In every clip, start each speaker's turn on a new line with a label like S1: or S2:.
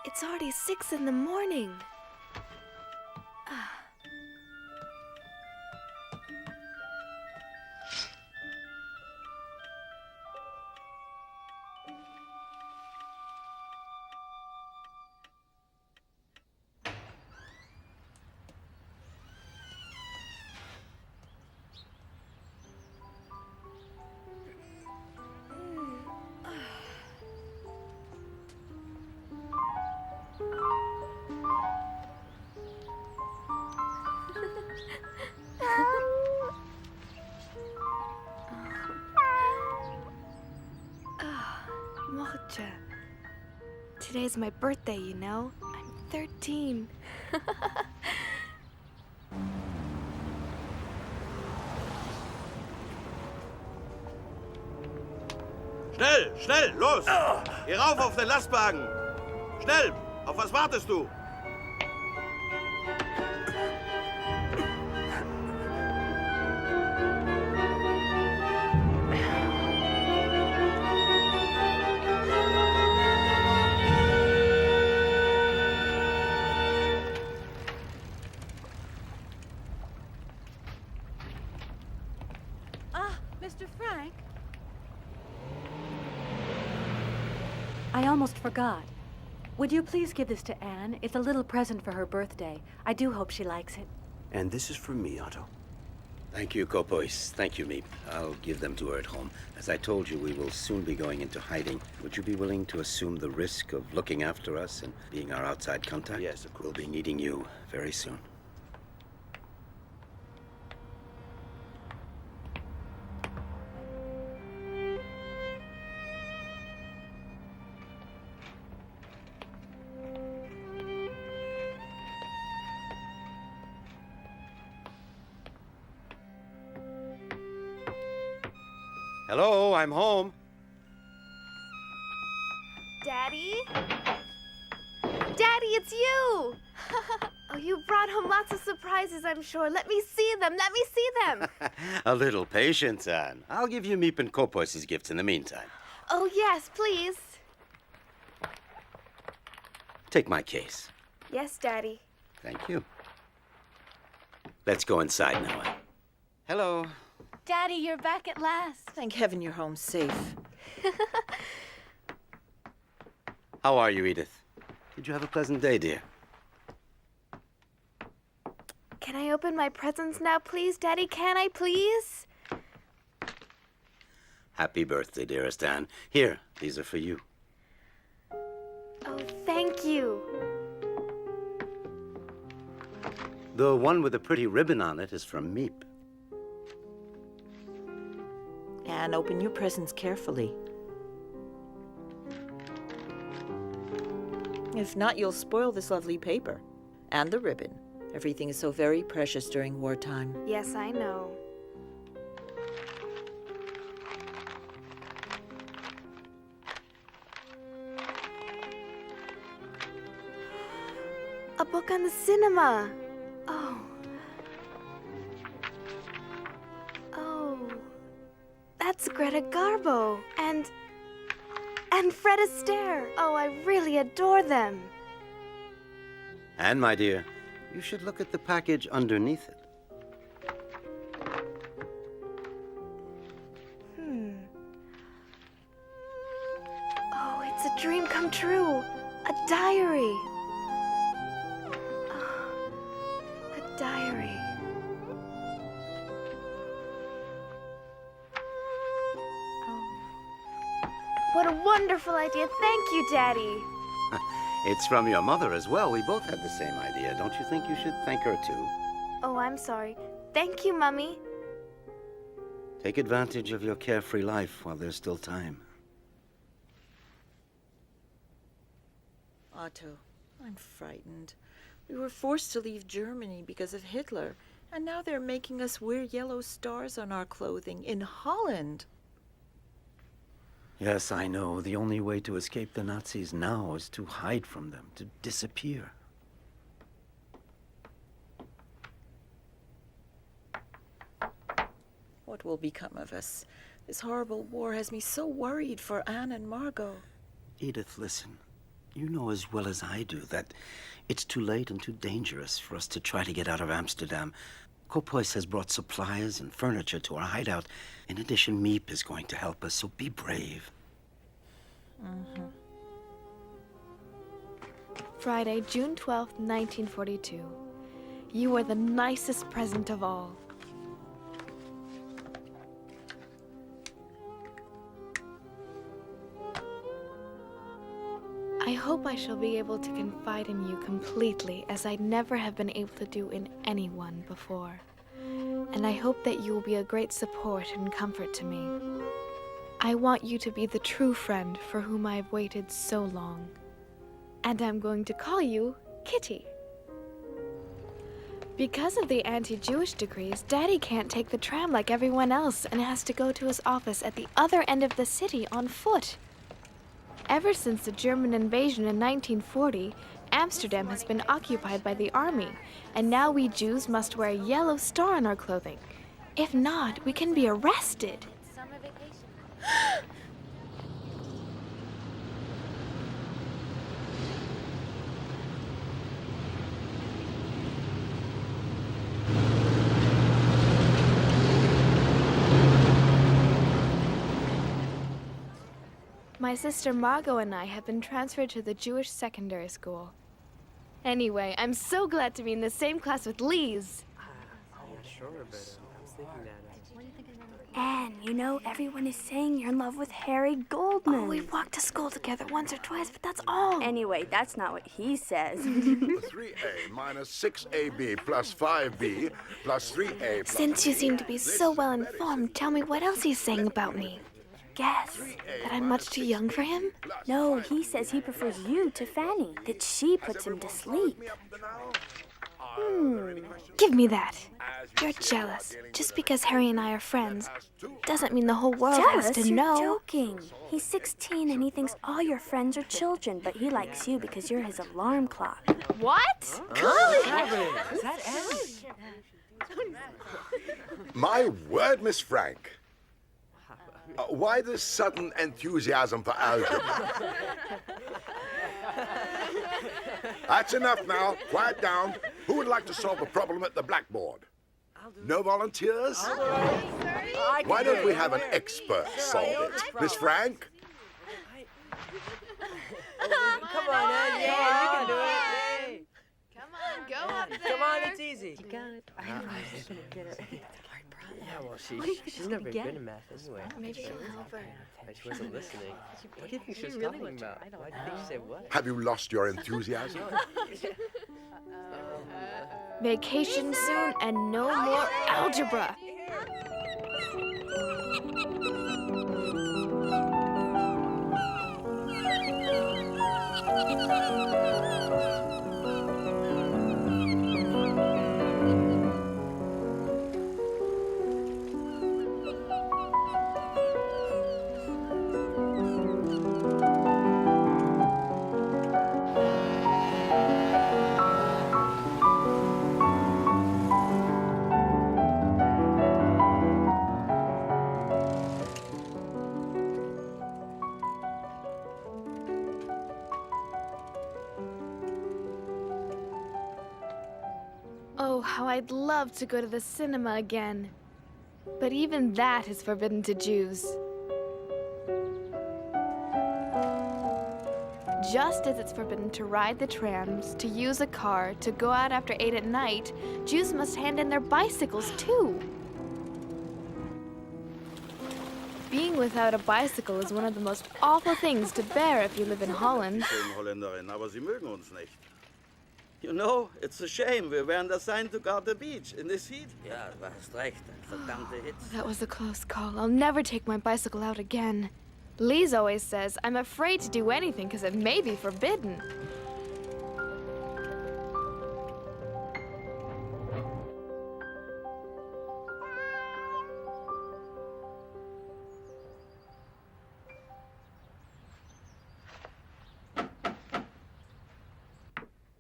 S1: It's already 6 in the morning. Mocha. Today's my birthday, you know. I'm 13.
S2: Schnell, schnell, los! Geh rauf auf den Lastwagen! Schnell! Auf was wartest du?
S3: Mr. Frank? I almost forgot. Would you please give this to Anne? It's a little present for her birthday. I do hope she likes it.
S4: And this is from me, Otto.
S5: Thank you, Kopois. Thank you, Meep. I'll give them to her at home. As I told you, we will soon be going into hiding. Would you be willing to assume the risk of looking after us and being our outside contact?
S4: Yes, of course.
S5: We'll be needing you very soon. Hello, I'm home.
S1: Daddy? Daddy, it's you! Oh, you brought home lots of surprises, I'm sure. Let me see them. Let me see them.
S5: A little patience, Anne. I'll give you Meep and Kopois' gifts in the meantime.
S1: Oh, yes, please.
S5: Take my case.
S1: Yes, Daddy.
S5: Thank you. Let's go inside now, Anne. Hello.
S3: Daddy, you're back at last.
S6: Thank heaven you're home safe.
S5: How are you, Edith? Did you have a pleasant day, dear?
S1: Can I open my presents now, please, Daddy? Can I, please?
S5: Happy birthday, dearest Anne. Here, these are for you.
S1: Oh, thank you.
S5: The one with the pretty ribbon on it is from Meep.
S6: And open your presents carefully. If not, you'll spoil this lovely paper. And the ribbon. Everything is so very precious during wartime.
S1: Yes, I know. A book on the cinema. Oh. That's Greta Garbo and Fred Astaire. Oh, I really adore them.
S5: Anne, my dear, you should look at the package underneath it.
S1: Oh, it's a dream come true. A diary. Oh, a diary. What a wonderful idea. Thank you, Daddy.
S5: It's from your mother as well. We both had the same idea. Don't you think you should thank her too?
S1: Oh, I'm sorry. Thank you, Mummy.
S5: Take advantage of your carefree life while there's still time.
S6: Otto, I'm frightened. We were forced to leave Germany because of Hitler, and now they're making us wear yellow stars on our clothing in Holland.
S5: Yes, I know. The only way to escape the Nazis now is to hide from them, to disappear.
S6: What will become of us? This horrible war has me so worried for Anne and Margot.
S5: Edith, listen. You know as well as I do that it's too late and too dangerous for us to try to get out of Amsterdam. Kopois has brought supplies and furniture to our hideout. In addition, Meep is going to help us, so be brave.
S6: Mm-hmm.
S1: Friday, June 12th, 1942. You are the nicest present of all. I hope I shall be able to confide in you completely, as I never have been able to do in anyone before. And I hope that you will be a great support and comfort to me. I want you to be the true friend for whom I have waited so long. And I'm going to call you Kitty. Because of the anti-Jewish decrees, Daddy can't take the tram like everyone else and has to go to his office at the other end of the city on foot. Ever since the German invasion in 1940, Amsterdam has been occupied by the army, and now we Jews must wear a yellow star on our clothing. If not, we can be arrested.
S7: Summer vacation.
S1: My sister Margot and I have been transferred to the Jewish secondary school. Anyway, I'm so glad to be in the same class with Lise.
S7: Anne, you know, everyone is saying you're in love with Harry Goldman.
S1: Oh, we've walked to school together once or twice, but that's all.
S7: Anyway, that's not what he says.
S8: 3A minus 6AB plus 5B plus 3A plus...
S1: Since you seem to be so well informed, tell me what else he's saying about me. Guess that I'm much too young for him?
S7: No, he says he prefers you to Fanny, that she puts him to sleep.
S1: Give me that. You're jealous. Just because Harry and I are friends doesn't mean the whole world has
S7: Jealous?
S1: to
S7: You're
S1: know.
S7: joking. He's 16 and he thinks all your friends are children, but he likes you because you're his alarm clock.
S1: What?
S8: My word, Miss Frank. Why this sudden enthusiasm for algebra? That's enough now. Quiet down. Who would like to solve a problem at the blackboard? No volunteers? Why don't we have an expert solve it? Miss Frank?
S9: Come on, Ed. Yeah, you can do it.
S1: Come on, go up there.
S9: Come on, it's easy.
S3: You got it. I know she's gonna get it.
S9: Yeah, well, she's never good in math anyway.
S1: Maybe she'll help her.
S9: Like she wasn't listening. What do you think she was talking about? Why do you think she said what?
S8: Have you lost your enthusiasm?
S1: Vacation soon and no more algebra. Oh, how I'd love to go to the cinema again. But even that is forbidden to Jews. Just as it's forbidden to ride the trams, to use a car, to go out after 8 at night, Jews must hand in their bicycles too. Being without a bicycle is one of the most awful things to bear if you live in Holland.
S2: Schöne Holländerin, aber sie mögen uns nicht. You know, it's a shame. Wir wären assigned to guard the beach in this heat.
S5: Ja, du hast recht. Verdammte Hitze.
S1: That was a close call. I'll never take my bicycle out again. Lise always says I'm afraid to do anything because it may be forbidden.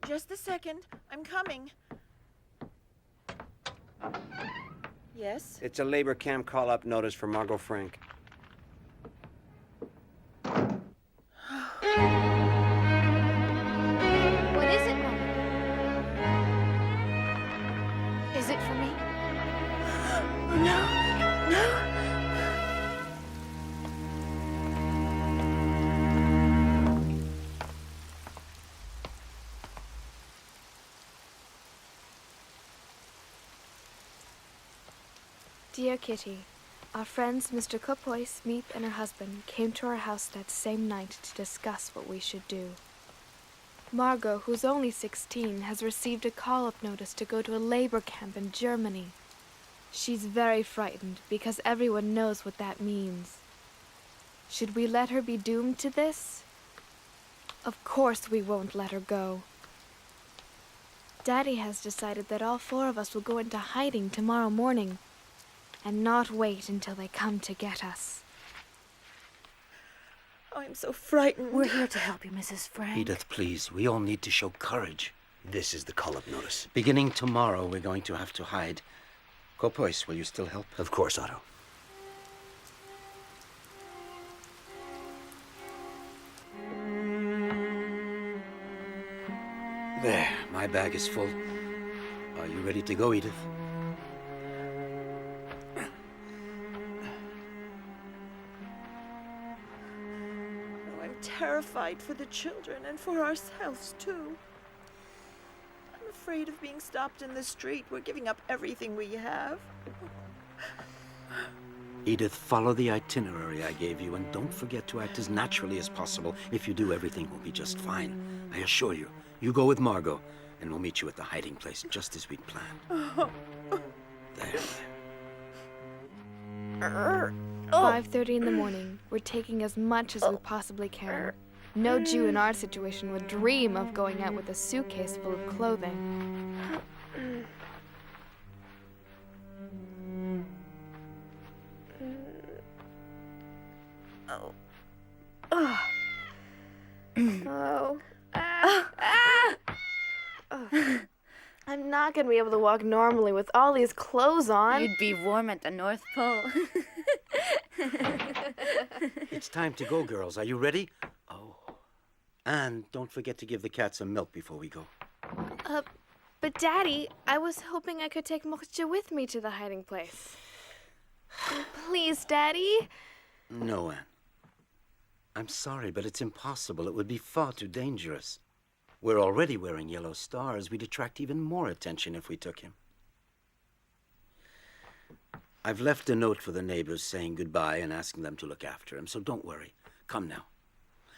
S6: Just a second. I'm coming. Yes?
S4: It's a labor camp call-up notice for Margot Frank.
S1: for me?
S6: No.
S1: Dear Kitty, our friends Mr. Kopois, Meep, and her husband came to our house that same night to discuss what we should do. Margot, who's only 16, has received a call-up notice to go to a labor camp in Germany. She's very frightened because everyone knows what that means. Should we let her be doomed to this? Of course we won't let her go. Daddy has decided that all 4 of us will go into hiding tomorrow morning and not wait until they come to get us.
S6: Oh, I'm so frightened.
S3: We're here to help you, Mrs. Frank.
S5: Edith, please. We all need to show courage.
S4: This is the call-up notice.
S5: Beginning tomorrow, we're going to have to hide. Kopois, will you still help?
S4: Of course, Otto.
S5: There, my bag is full. Are you ready to go, Edith?
S6: I'm terrified for the children and for ourselves, too. I'm afraid of being stopped in the street. We're giving up everything we have.
S5: Edith, follow the itinerary I gave you, and don't forget to act as naturally as possible. If you do, everything will be just fine. I assure you. You go with Margot, and we'll meet you at the hiding place, just as we'd planned. There.
S1: 5:30 in the morning. We're taking as much as we possibly can. No Jew in our situation would dream of going out with a suitcase full of clothing. I'm not gonna be able to walk normally with all these clothes on.
S7: You'd be warm at the North Pole.
S5: It's time to go, girls. Are you ready? Oh. And don't forget to give the cat some milk before we go.
S1: But Daddy, I was hoping I could take Moksha with me to the hiding place. Please, Daddy.
S5: No, Anne. I'm sorry, but it's impossible. It would be far too dangerous. We're already wearing yellow stars. We'd attract even more attention if we took him. I've left a note for the neighbors saying goodbye and asking them to look after him, so don't worry. Come now.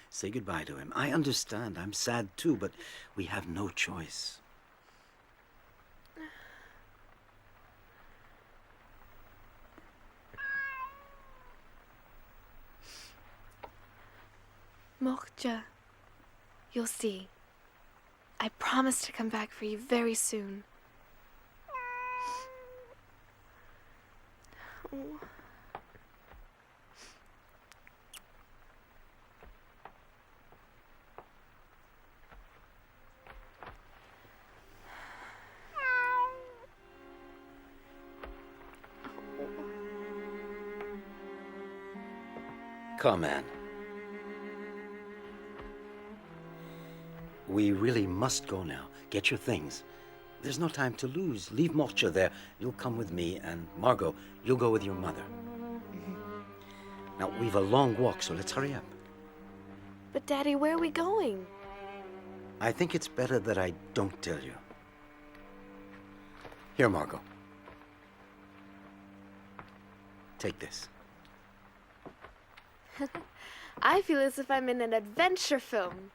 S5: Say goodbye to him. I understand. I'm sad too, but we have no choice.
S1: Moksha, you'll see. I promise to come back for you very soon. Oh.
S5: Come, Anne. We really must go now. Get your things. There's no time to lose. Leave Moksha there. You'll come with me, and Margot, you'll go with your mother. Now, we've a long walk, so let's hurry up.
S1: But Daddy, where are we going?
S5: I think it's better that I don't tell you. Here, Margot. Take this.
S1: I feel as if I'm in an adventure film.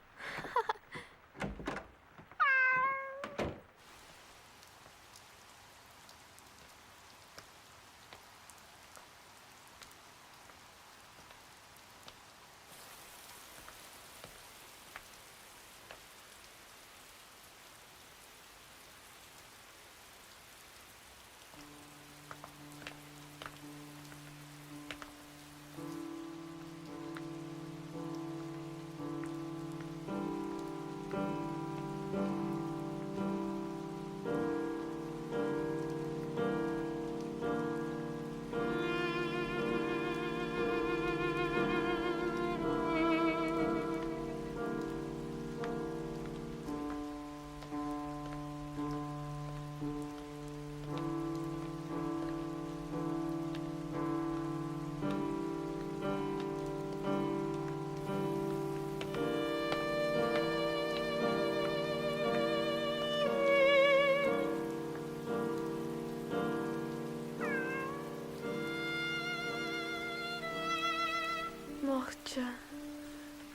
S1: mochte.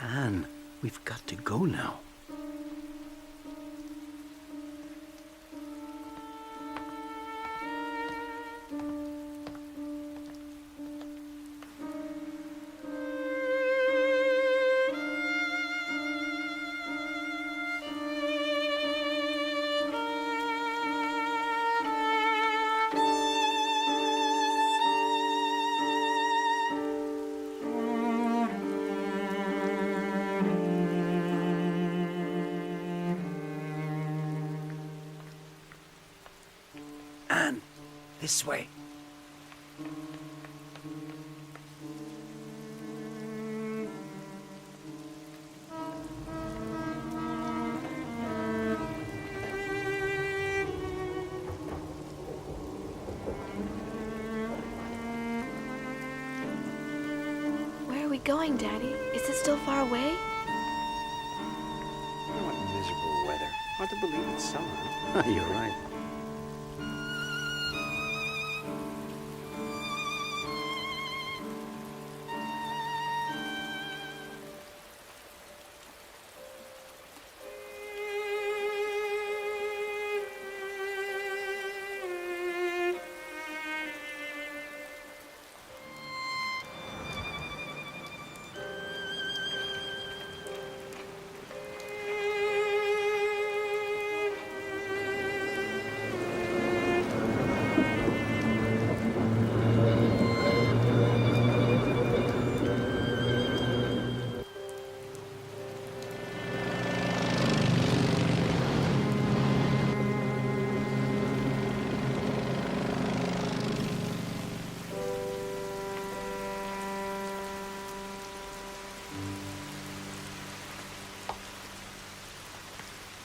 S5: Anne, we've got to go now. Anne, this way.
S1: Where are we going, Daddy? Is it still far away?
S4: What miserable weather. Hard to believe it's summer.
S5: You're right.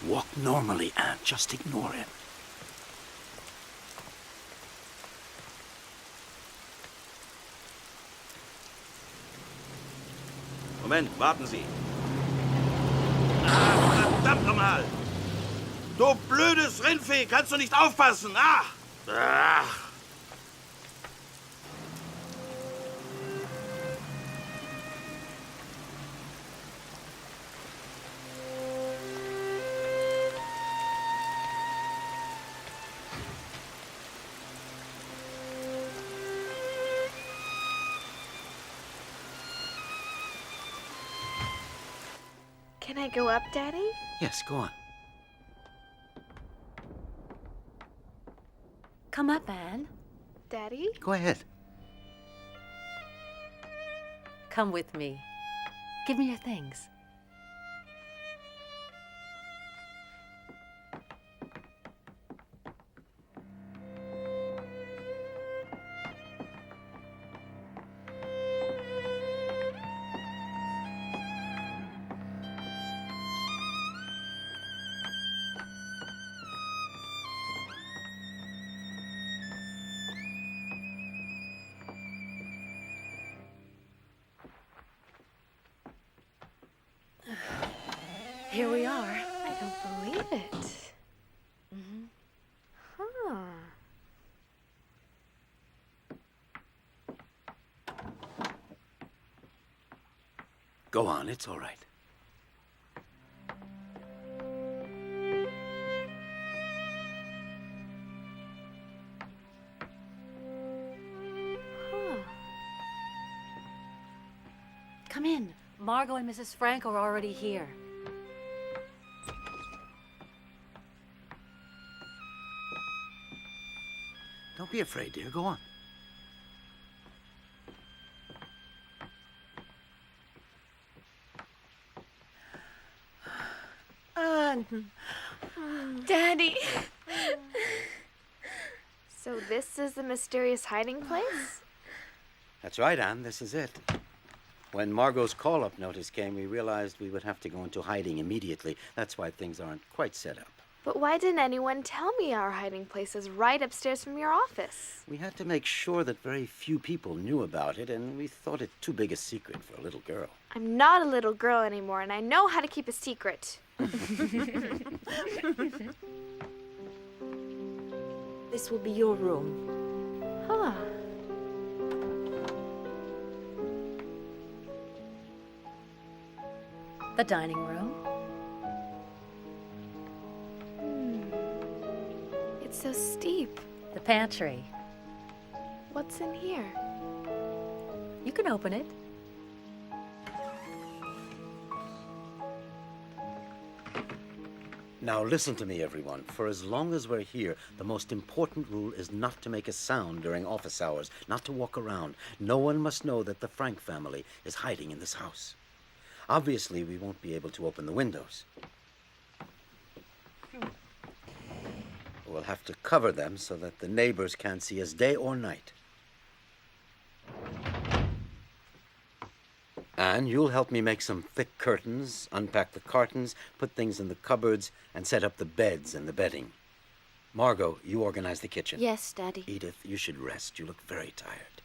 S5: Walk normally, Anne. Just ignore him.
S2: Moment, warten Sie. Ah, verdammt nochmal! Du blödes Rindvieh, kannst du nicht aufpassen? Ach! Ach!
S1: Can I go up, Daddy?
S5: Yes, go on.
S3: Come up, Anne.
S1: Daddy?
S5: Go ahead.
S3: Come with me. Give me your things. Here we are.
S1: I don't believe it. Huh.
S5: Go on, it's all right.
S1: Huh.
S3: Come in. Margot and Mrs. Frank are already here.
S5: Don't be afraid, dear. Go on.
S6: Anne.
S1: Daddy! So this is the mysterious hiding place?
S5: That's right, Anne. This is it. When Margot's call-up notice came, we realized we would have to go into hiding immediately. That's why things aren't quite set up.
S1: But why didn't anyone tell me our hiding place is right upstairs from your office?
S5: We had to make sure that very few people knew about it, and we thought it too big a secret for a little girl.
S1: I'm not a little girl anymore, and I know how to keep a secret.
S6: This will be your room.
S1: Huh.
S3: The dining room.
S1: It's so steep.
S3: The pantry.
S1: What's in here?
S3: You can open it.
S5: Now listen to me, everyone. For as long as we're here, the most important rule is not to make a sound during office hours, not to walk around. No one must know that the Frank family is hiding in this house. Obviously, we won't be able to open the windows. We'll have to cover them so that the neighbors can't see us day or night. Anne, you'll help me make some thick curtains, unpack the cartons, put things in the cupboards, and set up the beds and the bedding. Margot, you organize the kitchen.
S7: Yes, Daddy.
S5: Edith, you should rest. You look very tired.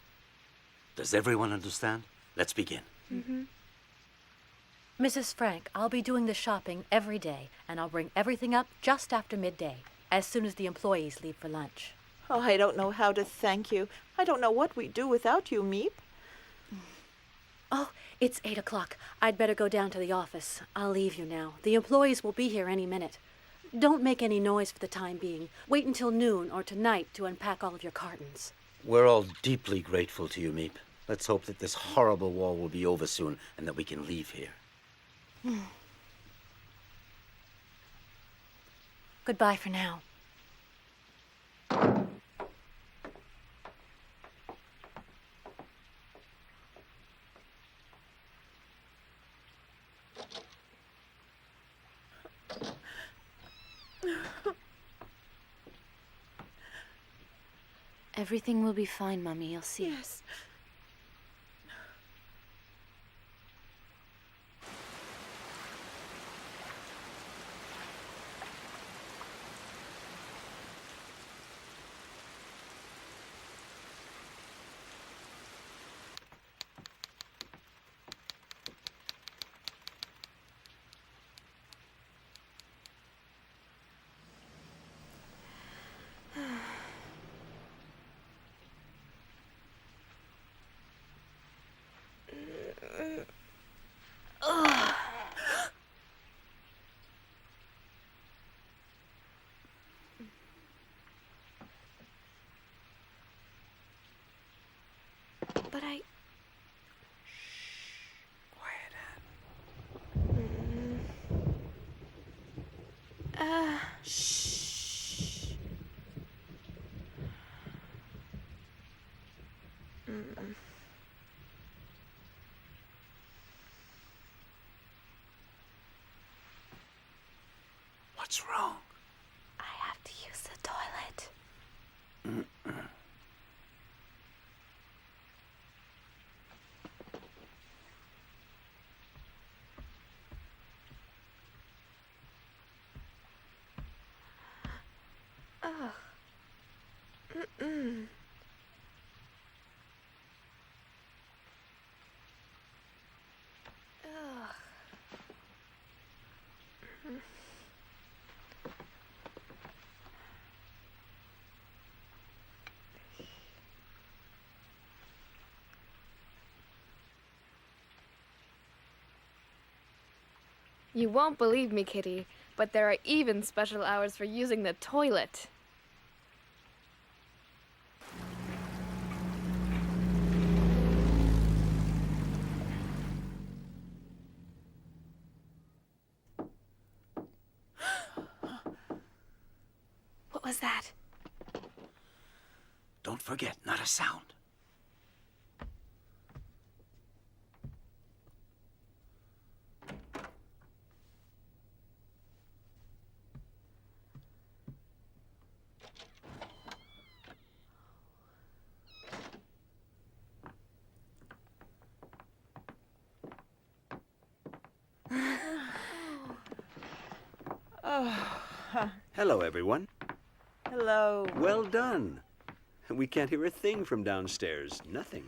S5: Does everyone understand? Let's begin.
S3: Mrs. Frank, I'll be doing the shopping every day, and I'll bring everything up just after midday, as soon as the employees leave for lunch.
S6: Oh, I don't know how to thank you. I don't know what we'd do without you, Meep.
S3: Oh, it's 8 o'clock. I'd better go down to the office. I'll leave you now. The employees will be here any minute. Don't make any noise for the time being. Wait until noon or tonight to unpack all of your cartons.
S5: We're all deeply grateful to you, Meep. Let's hope that this horrible war will be over soon and that we can leave here.
S3: Goodbye for now.
S7: Everything will be fine, Mommy. You'll see.
S6: Yes.
S1: But I...
S5: Quiet, Anne.
S6: Shh.
S5: What's wrong?
S1: I have to use the toilet. Ugh. Mm-mm. Ugh. You won't believe me, Kitty, but there are even special hours for using the toilet. What was that?
S5: Don't forget, not a sound.
S4: Hello, everyone.
S6: Hello.
S4: Well done. We can't hear a thing from downstairs. Nothing.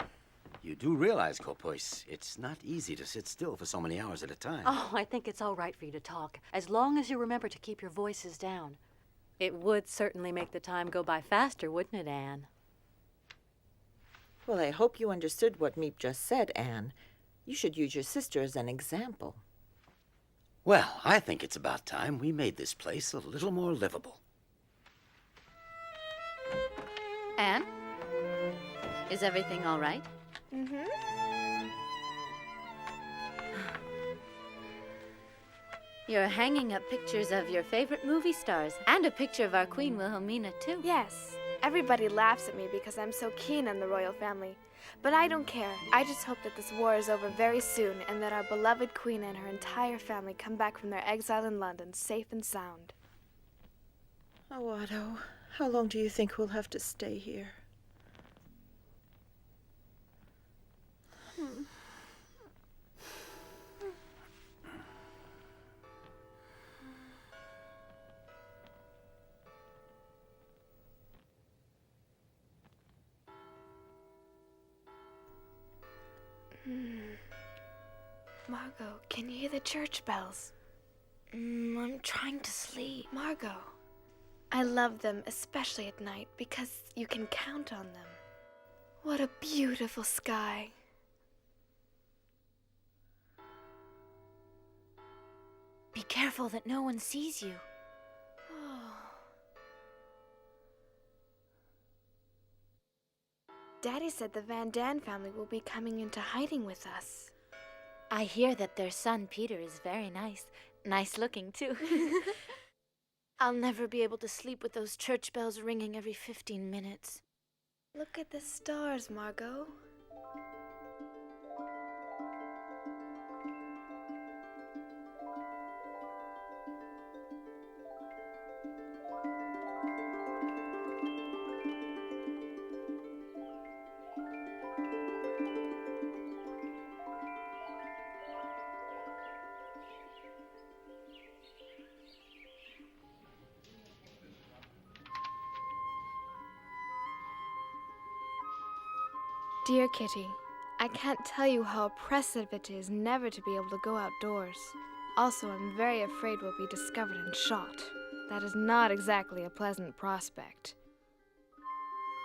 S5: You do realize, Kopois, it's not easy to sit still for so many hours at a time.
S3: Oh, I think it's all right for you to talk, as long as you remember to keep your voices down. It would certainly make the time go by faster, wouldn't it, Anne?
S6: Well, I hope you understood what Meep just said, Anne. You should use your sister as an example.
S5: Well, I think it's about time we made this place a little more livable.
S3: Anne? Is everything all right?
S1: Mm-hmm.
S3: You're hanging up pictures of your favorite movie stars and a picture of our Queen Wilhelmina, too.
S1: Yes. Everybody laughs at me because I'm so keen on the royal family. But I don't care. I just hope that this war is over very soon and that our beloved queen and her entire family come back from their exile in London safe and sound.
S6: Oh, Otto, how long do you think we'll have to stay here?
S1: Margot, can you hear the church bells?
S7: I'm trying to sleep.
S1: Margot, I love them, especially at night, because you can count on them. What a beautiful sky.
S7: Be careful that no one sees you.
S1: Daddy said the Van Daan family will be coming into hiding with us.
S7: I hear that their son Peter is very nice. Nice looking, too. I'll never be able to sleep with those church bells ringing every 15 minutes.
S1: Look at the stars, Margot. Dear Kitty, I can't tell you how oppressive it is never to be able to go outdoors. Also, I'm very afraid we'll be discovered and shot. That is not exactly a pleasant prospect.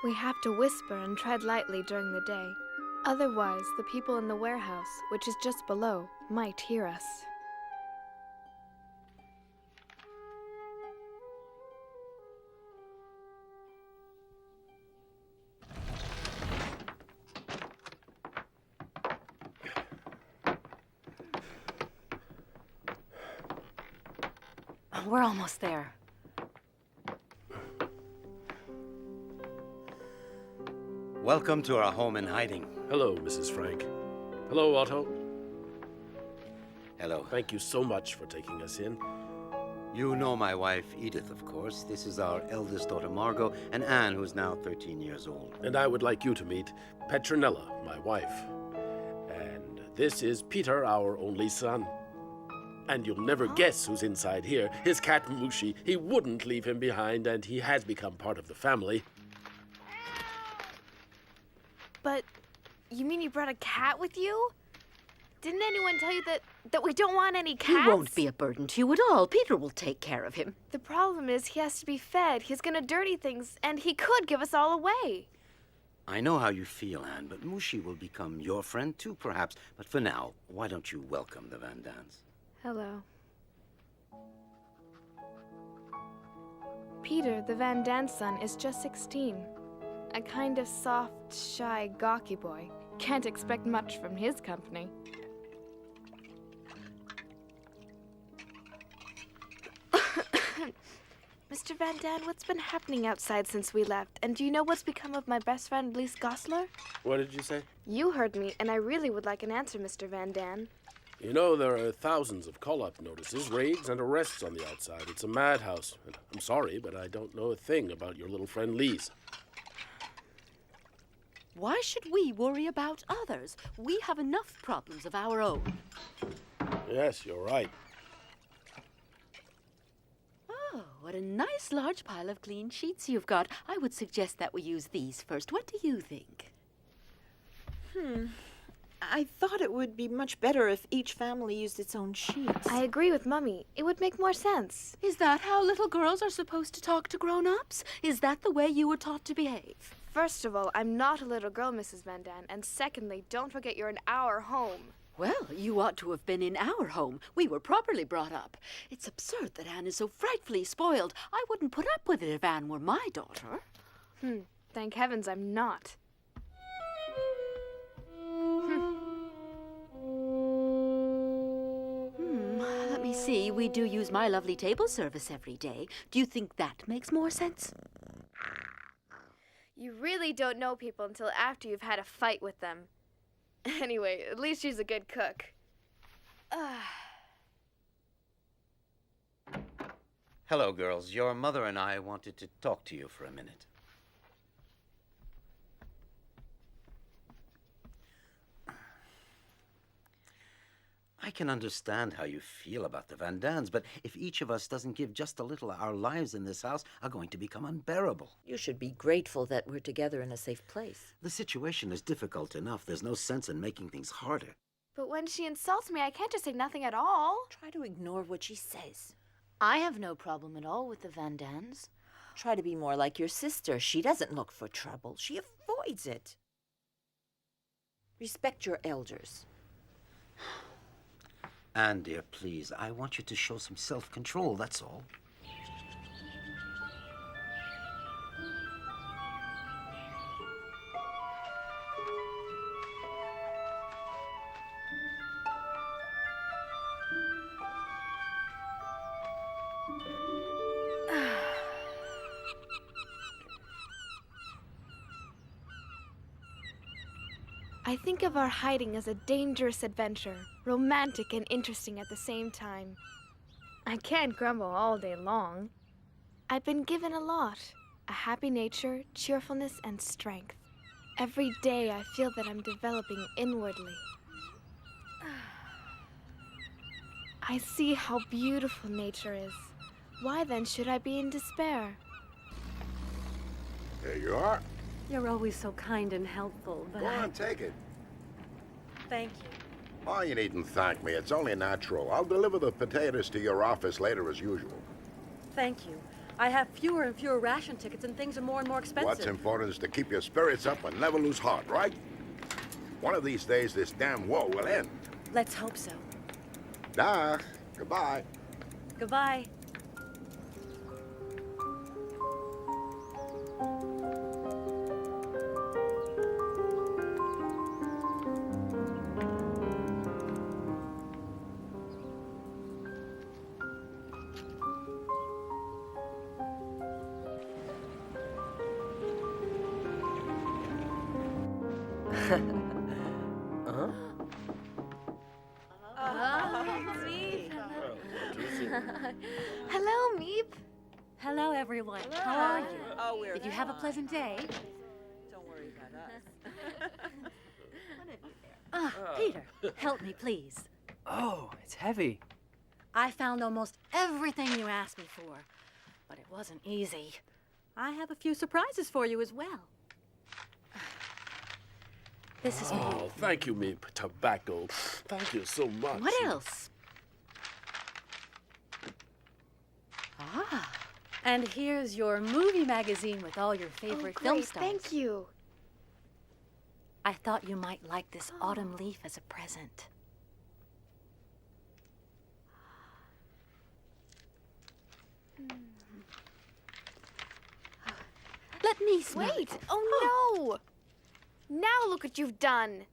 S1: We have to whisper and tread lightly during the day. Otherwise, the people in the warehouse, which is just below, might hear us.
S3: We're almost there.
S5: Welcome to our home in hiding.
S10: Hello, Mrs. Frank. Hello, Otto.
S5: Hello.
S10: Thank you so much for taking us in.
S5: You know my wife, Edith, of course. This is our eldest daughter, Margot, and Anne, who's now 13 years old.
S10: And I would like you to meet Petronella, my wife. And this is Peter, our only son. And you'll never guess who's inside here. His cat, Mushi. He wouldn't leave him behind, and he has become part of the family.
S1: But you mean you brought a cat with you? Didn't anyone tell you that we don't want any cats?
S3: He won't be a burden to you at all. Peter will take care of him.
S1: The problem is he has to be fed. He's gonna dirty things, and he could give us all away.
S5: I know how you feel, Anne, but Mushi will become your friend too, perhaps. But for now, why don't you welcome the Van Daans?
S1: Hello. Peter, the Van Daan son, is just 16. A kind of soft, shy, gawky boy. Can't expect much from his company. Mr. Van Daan, what's been happening outside since we left? And do you know what's become of my best friend, Lise Goslar?
S10: What did you say?
S1: You heard me, and I really would like an answer, Mr. Van Daan.
S10: You know, there are thousands of call-up notices, raids, and arrests on the outside. It's a madhouse. And I'm sorry, but I don't know a thing about your little friend Lise.
S3: Why should we worry about others? We have enough problems of our own.
S10: Yes, you're right.
S3: Oh, what a nice large pile of clean sheets you've got. I would suggest that we use these first. What do you think?
S6: I thought it would be much better if each family used its own sheets.
S1: I agree with Mummy. It would make more sense.
S3: Is that how little girls are supposed to talk to grown-ups? Is that the way you were taught to behave?
S1: First of all, I'm not a little girl, Mrs. Van Daan. And secondly, don't forget you're an hour home.
S11: Well, you ought to have been in our home. We were properly brought up. It's absurd that Anne is so frightfully spoiled. I wouldn't put up with it if Anne were my daughter.
S1: Thank heavens I'm not.
S11: Let me see. We do use my lovely table service every day. Do you think that makes more sense?
S1: You really don't know people until after you've had a fight with them. Anyway, at least she's a good cook.
S5: Hello, girls. Your mother and I wanted to talk to you for a minute. I can understand how you feel about the Van Dans, but if each of us doesn't give just a little, our lives in this house are going to become unbearable.
S6: You should be grateful that we're together in a safe place.
S5: The situation is difficult enough. There's no sense in making things harder.
S1: But when she insults me, I can't just say nothing at all.
S6: Try to ignore what she says.
S7: I have no problem at all with the Van Dans.
S6: Try to be more like your sister. She doesn't look for trouble. She avoids it. Respect your elders.
S5: Anne, dear, please, I want you to show some self-control, that's all.
S1: I think of our hiding as a dangerous adventure, romantic and interesting at the same time. I can't grumble all day long. I've been given a lot. A happy nature, cheerfulness, and strength. Every day I feel that I'm developing inwardly. I see how beautiful nature is. Why then should I be in despair?
S8: Here you are.
S3: You're always so kind and helpful, but
S8: Go on, take it.
S3: Thank you.
S8: Oh, you needn't thank me. It's only natural. I'll deliver the potatoes to your office later as usual.
S3: Thank you. I have fewer and fewer ration tickets and things are more and more expensive.
S8: What's important is to keep your spirits up and never lose heart, right? One of these days, this damn war will end.
S3: Let's hope so.
S8: Dag. Goodbye.
S3: Goodbye.
S1: Hello, Meep.
S3: Hello, everyone.
S6: Hello.
S3: How are you?
S6: Oh, we're
S3: Did you have a pleasant day?
S6: Don't worry about us.
S3: Peter, help me, please.
S9: Oh, it's heavy.
S3: I found almost everything you asked me for, but it wasn't easy. I have a few surprises for you as well. This is
S10: Oh, thank you, Meep. Tobacco. Thank you so much.
S3: What else? Ah, and here's your movie magazine with all your favorite film
S1: Great,
S3: stars.
S1: thank you.
S3: I thought you might like this autumn leaf as a present. Let me smell
S1: Wait.
S3: it.
S1: Oh, no. Now look what you've done.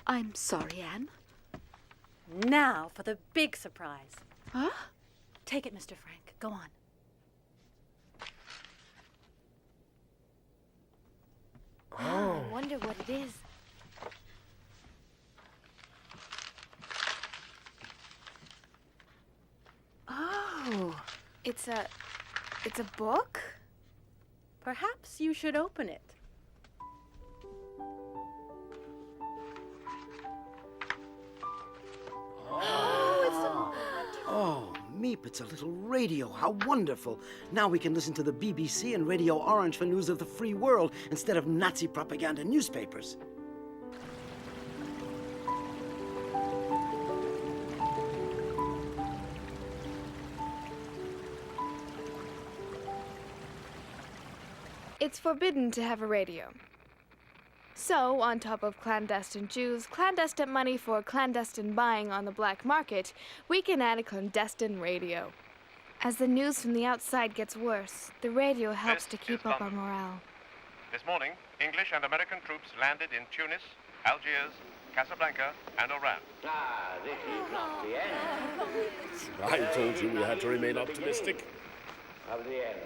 S3: I'm sorry, Anne. Now for the big surprise. Huh? Take it, Mr. Frank. Go on.
S1: I wonder what it is.
S3: Oh.
S1: It's a book?
S3: Perhaps you should open it.
S5: Oh, Meep, it's a little radio. How wonderful. Now we can listen to the BBC and Radio Orange for news of the free world instead of Nazi propaganda newspapers.
S1: It's forbidden to have a radio. So, on top of clandestine Jews, clandestine money for clandestine buying on the black market, we can add a clandestine radio. As the news from the outside gets worse, the radio helps to keep up our morale.
S12: This morning, English and American troops landed in Tunis, Algiers, Casablanca, and Oran.
S13: This is not the end.
S10: I told you we had to remain optimistic.
S13: Of the end.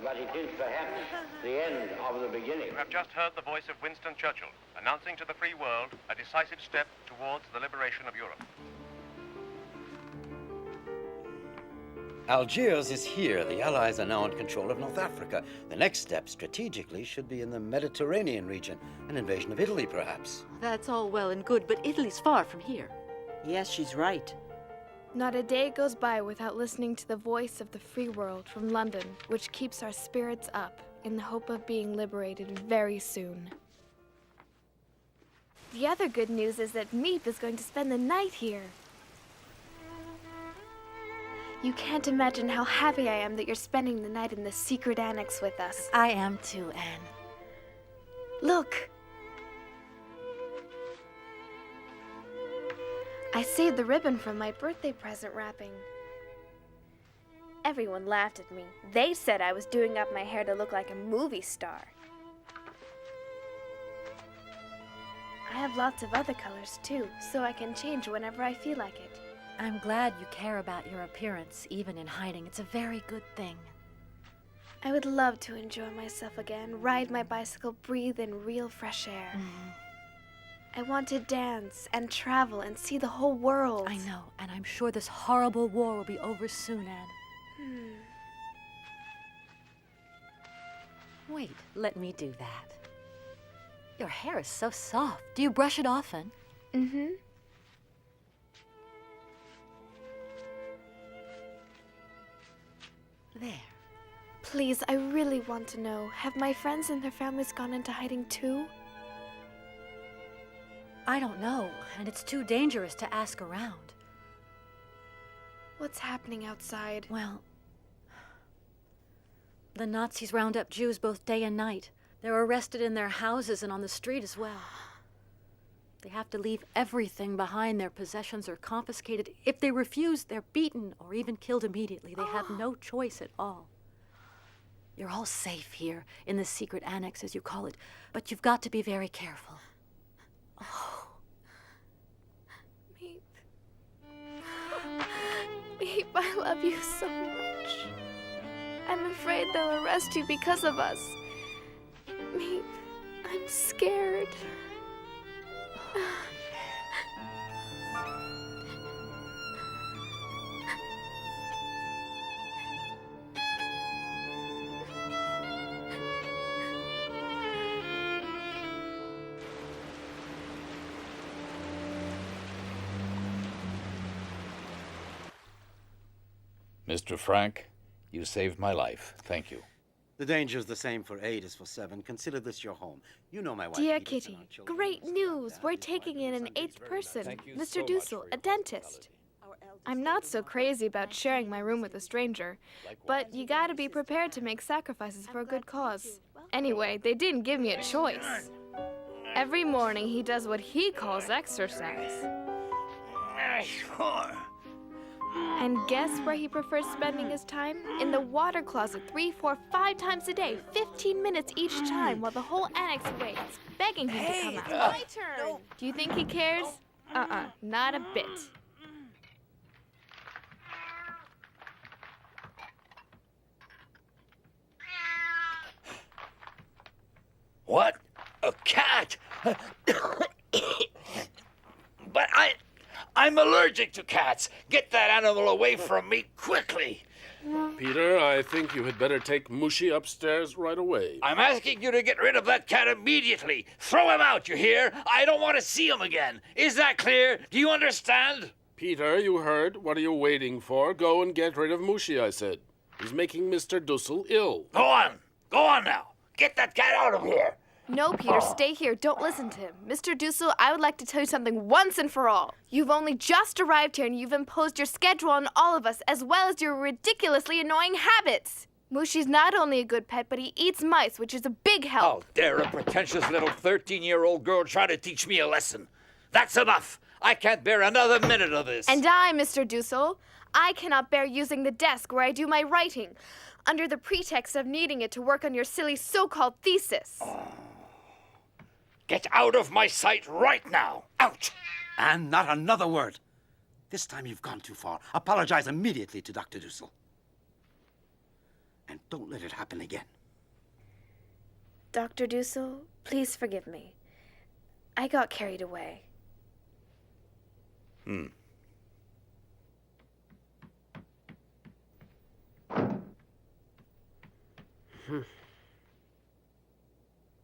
S13: But it is perhaps the end of the beginning.
S12: You have just heard the voice of Winston Churchill, announcing to the free world a decisive step towards the liberation of Europe.
S5: Algiers is here. The Allies are now in control of North Africa. The next step, strategically, should be in the Mediterranean region. An invasion of Italy, perhaps.
S11: That's all well and good, but Italy's far from here.
S6: Yes, she's right.
S1: Not a day goes by without listening to the voice of the free world from London, which keeps our spirits up in the hope of being liberated very soon. The other good news is that Meep is going to spend the night here. You can't imagine how happy I am that you're spending the night in the secret annex with us.
S3: I am too, Anne.
S1: Look! I saved the ribbon from my birthday present wrapping. Everyone laughed at me. They said I was doing up my hair to look like a movie star. I have lots of other colors too, so I can change whenever I feel like it.
S3: I'm glad you care about your appearance, even in hiding. It's a very good thing.
S1: I would love to enjoy myself again, ride my bicycle, breathe in real fresh air. I want to dance and travel and see the whole world.
S3: I know, and I'm sure this horrible war will be over soon, Anne. Wait, let me do that. Your hair is so soft. Do you brush it often?
S1: Mm-hmm.
S3: There.
S1: Please, I really want to know, have my friends and their families gone into hiding too?
S3: I don't know, and it's too dangerous to ask around.
S1: What's happening outside?
S3: Well, the Nazis round up Jews both day and night. They're arrested in their houses and on the street as well. They have to leave everything behind. Their possessions are confiscated. If they refuse, they're beaten or even killed immediately. They have no choice at all. You're all safe here, in the secret annex, as you call it, but you've got to be very careful. Oh.
S1: Meep. Meep, I love you so much. I'm afraid they'll arrest you because of us. Meep, I'm scared.
S14: Mr. Frank, you saved my life. Thank you.
S5: The danger's the same for 8 as for 7. Consider this your home. You know my wife.
S1: Dear Kitty, great news! We're taking in an 8th person, Mr. Dussel, a dentist. I'm not so crazy about sharing my room with a stranger, but you gotta be prepared to make sacrifices for a good cause. Anyway, they didn't give me a choice. Every morning he does what he calls exercise. And guess where he prefers spending his time? In the water closet 3, 4, 5 times a day, 15 minutes each time, while the whole annex waits, begging him to come out. My turn! No. Do you think he cares? Not a bit.
S14: What? A cat? But I'm allergic to cats. Get that animal away from me quickly.
S10: Peter, I think you had better take Mushi upstairs right away.
S14: I'm asking you to get rid of that cat immediately. Throw him out, you hear? I don't want to see him again. Is that clear? Do you understand?
S10: Peter, you heard. What are you waiting for? Go and get rid of Mushi, I said. He's making Mr. Dussel ill.
S14: Go on. Go on now. Get that cat out of here.
S1: No, Peter, stay here. Don't listen to him. Mr. Dussel, I would like to tell you something once and for all. You've only just arrived here and you've imposed your schedule on all of us, as well as your ridiculously annoying habits. Mushi's not only a good pet, but he eats mice, which is a big help.
S14: How dare a pretentious little 13-year-old girl try to teach me a lesson? That's enough. I can't bear another minute of this.
S1: And I, Mr. Dussel, I cannot bear using the desk where I do my writing, under the pretext of needing it to work on your silly so-called thesis.
S14: Get out of my sight right now. Out!
S5: And not another word. This time you've gone too far. Apologize immediately to Dr. Dussel. And don't let it happen again.
S1: Dr. Dussel, please forgive me. I got carried away.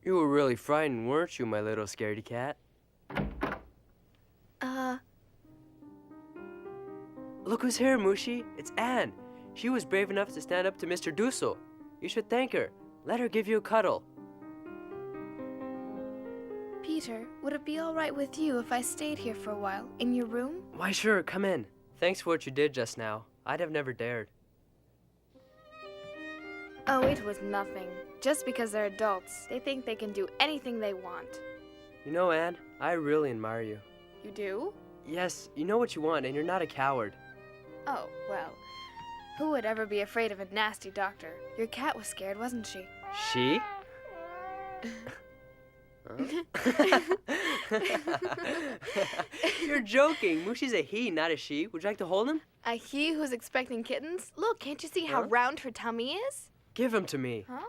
S9: You were really frightened, weren't you, my little scaredy cat? Look who's here, Mushi. It's Anne. She was brave enough to stand up to Mr. Dussel. You should thank her. Let her give you a cuddle.
S1: Peter, would it be all right with you if I stayed here for a while, in your room?
S9: Why, sure, come in. Thanks for what you did just now. I'd have never dared.
S1: Oh, it was nothing. Just because they're adults, they think they can do anything they want.
S9: You know, Anne, I really admire you.
S1: You do?
S9: Yes, you know what you want, and you're not a coward.
S1: Oh, well, who would ever be afraid of a nasty doctor? Your cat was scared, wasn't she?
S9: She? You're joking. Mushi's a he, not a she. Would you like to hold him?
S1: A he who's expecting kittens? Look, can't you see how round her tummy is?
S9: Give him to me.
S1: Huh?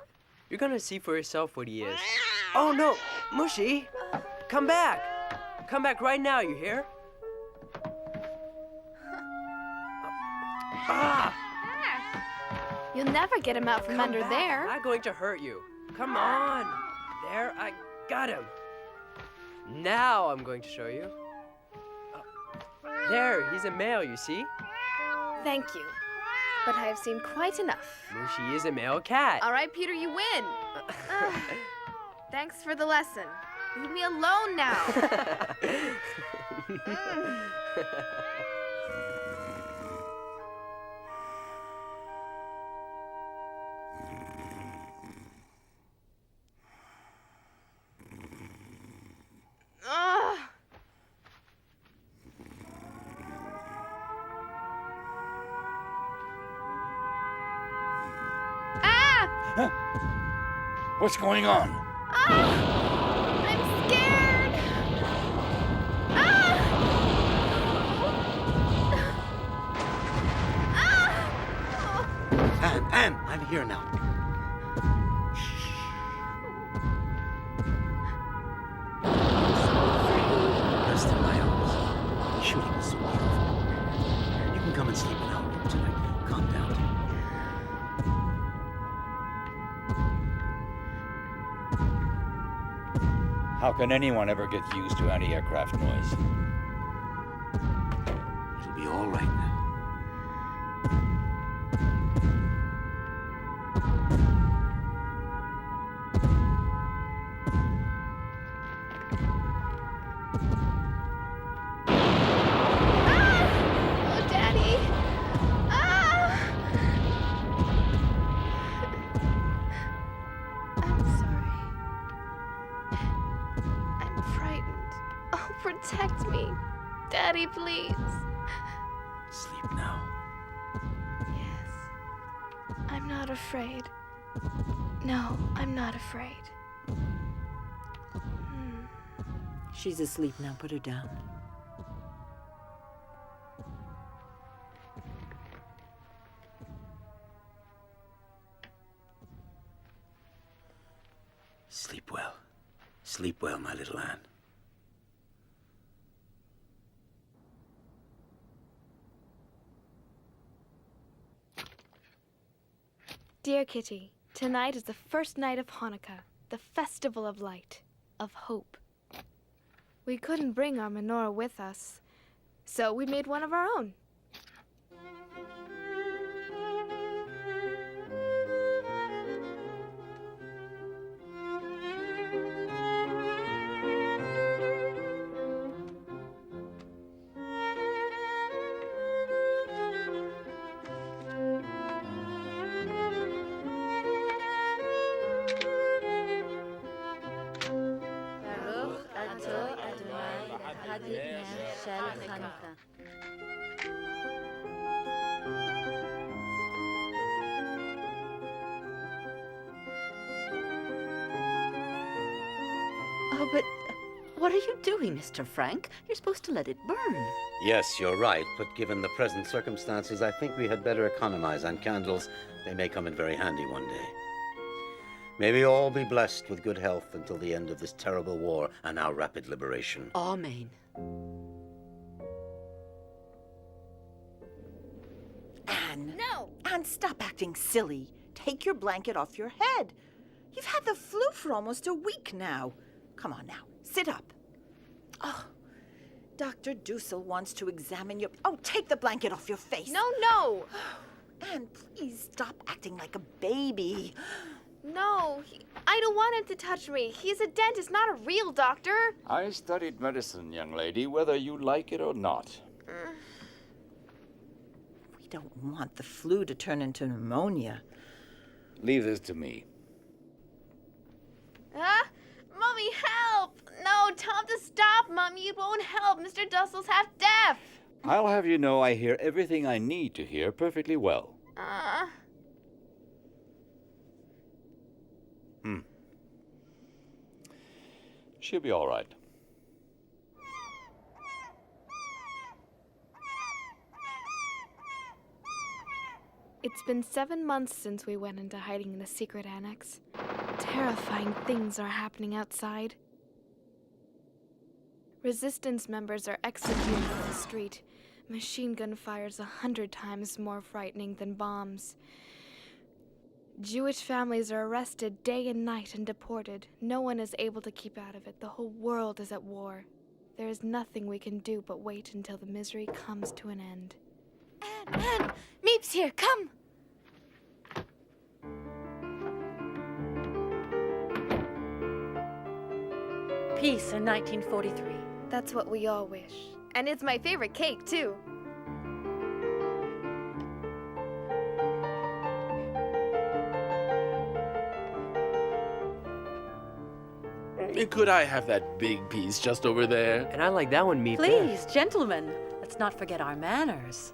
S9: You're gonna see for yourself what he is. Oh no, Mushi! Come back! Come back right now, you hear?
S1: You'll never get him out from under there.
S9: I'm not going to hurt you. Come on. There, I got him. Now I'm going to show you. There, he's a male, you see?
S1: Thank you. But I have seen quite enough.
S9: Mushi is a male cat.
S1: All right, Peter, you win. Thanks for the lesson. Leave me alone now.
S14: What's going on?
S1: I'm scared.
S5: Anne, I'm here now. Rest in my arms. Shooting is so beautiful. You can come and sleep in our room tonight. Calm down.
S14: How can anyone ever get used to anti-aircraft noise?
S5: It'll be all right now.
S1: Oh, Daddy. I'm sorry. I'm frightened. Oh, protect me. Daddy, please.
S5: Sleep now.
S1: Yes. I'm not afraid. No, I'm not afraid.
S6: She's asleep now. Put her down.
S5: Sleep well. Sleep well, my little Anne.
S1: Dear Kitty, tonight is the first night of Hanukkah, the festival of light, of hope. We couldn't bring our menorah with us, so we made one of our own.
S3: Hanukkah.
S11: Oh, but what are you doing, Mr. Frank? You're supposed to let it burn.
S5: Yes, you're right, but given the present circumstances, I think we had better economize on candles. They may come in very handy one day. May we all be blessed with good health until the end of this terrible war and our rapid liberation.
S11: Amen.
S6: Anne.
S7: No!
S6: Anne, stop acting silly. Take your blanket off your head. You've had the flu for almost a week now. Come on now, sit up. Oh, Dr. Dussel wants to examine your... Oh, take the blanket off your face.
S1: No, no!
S6: Anne, please stop acting like a baby.
S1: No, I don't want him to touch me. He's a dentist, not a real doctor.
S15: I studied medicine, young lady, whether you like it or not.
S6: We don't want the flu to turn into pneumonia.
S15: Leave this to me.
S1: Mommy, help! No, tell him to stop, Mommy. It won't help. Mr. Dussel's half deaf.
S15: I'll have you know I hear everything I need to hear perfectly well. She'll be all right.
S1: It's been 7 months since we went into hiding in the secret annex. Terrifying things are happening outside. Resistance members are executed on the street. Machine gun fire's 100 times more frightening than bombs. Jewish families are arrested day and night and deported. No one is able to keep out of it. The whole world is at war. There is nothing we can do but wait until the misery comes to an end.
S7: Anne, Meep's here, come!
S3: Peace in 1943.
S1: That's what we all wish. And it's my favorite cake, too.
S10: Could I have that big piece just over there?
S9: And I like that one, Meep.
S3: Please, gentlemen, let's not forget our manners.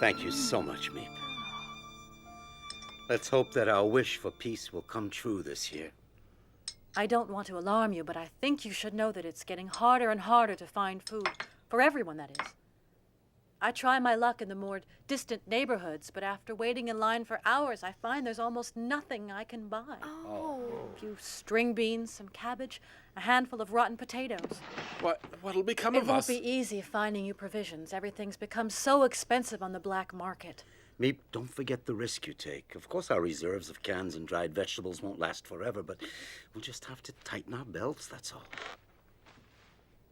S5: Thank you so much, Meep. Let's hope that our wish for peace will come true this year.
S3: I don't want to alarm you, but I think you should know that it's getting harder and harder to find food. For everyone, that is. I try my luck in the more distant neighborhoods, but after waiting in line for hours, I find there's almost nothing I can buy. A few string beans, some cabbage, a handful of rotten potatoes.
S10: What'll become
S3: It
S10: of
S3: won't
S10: us?
S3: be easy finding you provisions. Everything's become so expensive on the black market.
S5: Meep, don't forget the risk you take. Of course, our reserves of cans and dried vegetables won't last forever, but we'll just have to tighten our belts, that's all.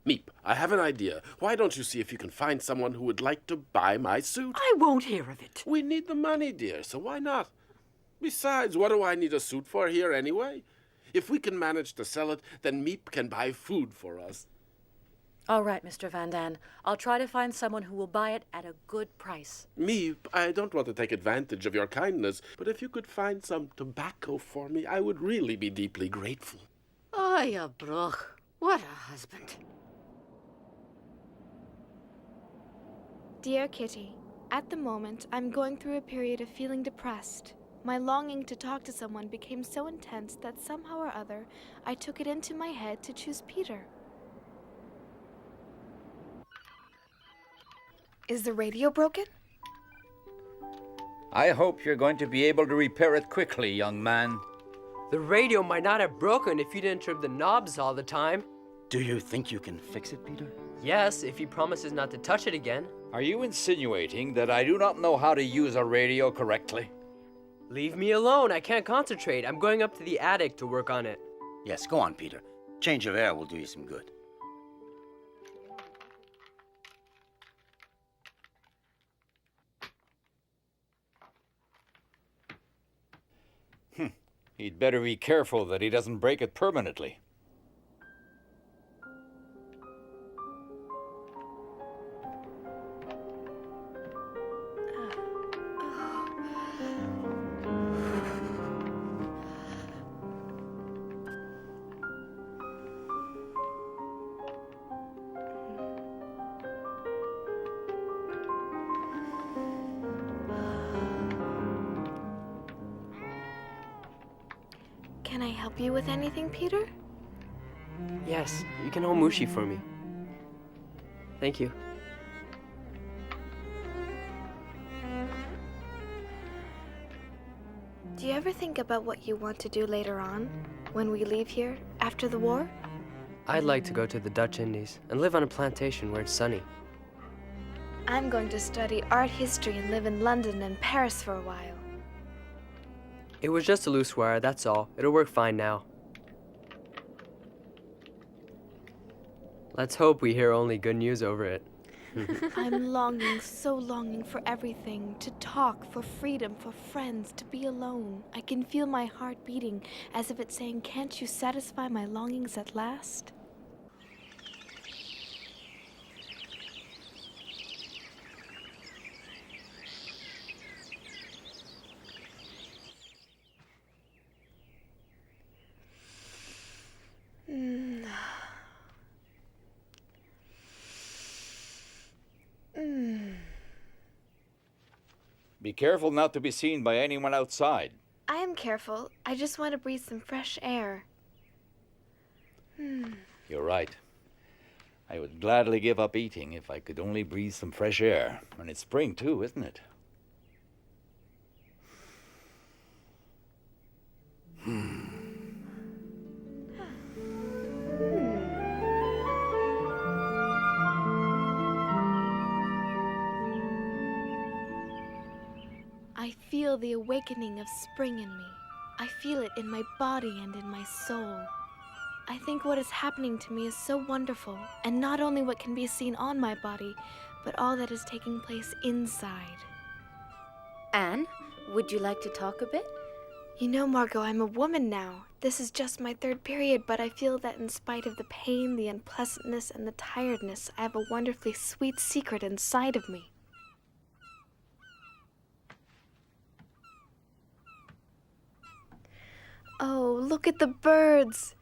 S10: Meep, I have an idea. Why don't you see if you can find someone who would like to buy my suit?
S11: I won't hear of it.
S10: We need the money, dear, so why not? Besides, what do I need a suit for here anyway? If we can manage to sell it, then Meep can buy food for us.
S3: All right, Mr. Van Daan. I'll try to find someone who will buy it at a good price.
S10: Meep, I don't want to take advantage of your kindness, but if you could find some tobacco for me, I would really be deeply grateful.
S11: Oh, you broch. What a husband.
S1: Dear Kitty, at the moment, I'm going through a period of feeling depressed. My longing to talk to someone became so intense that somehow or other, I took it into my head to choose Peter. Is the radio broken?
S15: I hope you're going to be able to repair it quickly, young man.
S9: The radio might not have broken if you didn't trim the knobs all the time.
S5: Do you think you can fix it, Peter?
S9: Yes, if he promises not to touch it again.
S15: Are you insinuating that I do not know how to use a radio correctly?
S9: Leave me alone. I can't concentrate. I'm going up to the attic to work on it.
S5: Yes, go on, Peter. Change of air will do you some good.
S15: He'd better be careful that he doesn't break it permanently.
S1: help you with anything, Peter?
S9: Yes, you can hold Mushi for me. Thank you.
S1: Do you ever think about what you want to do later on, when we leave here, after the war?
S9: I'd like to go to the Dutch Indies and live on a plantation where it's sunny.
S1: I'm going to study art history and live in London and Paris for a while.
S9: It was just a loose wire, that's all. It'll work fine now. Let's hope we hear only good news over it.
S1: I'm longing, so longing for everything. To talk, for freedom, for friends, to be alone. I can feel my heart beating as if it's saying, "Can't you satisfy my longings at last?"
S15: Be careful not to be seen by anyone outside.
S1: I am careful. I just want to breathe some fresh air.
S15: You're right. I would gladly give up eating if I could only breathe some fresh air. And it's spring too, isn't it?
S1: I feel the awakening of spring in me. I feel it in my body and in my soul. I think what is happening to me is so wonderful, and not only what can be seen on my body, but all that is taking place inside.
S7: Anne, would you like to talk a bit?
S1: You know, Margot, I'm a woman now. This is just my third period, but I feel that in spite of the pain, the unpleasantness, and the tiredness, I have a wonderfully sweet secret inside of me. Oh, look at the birds.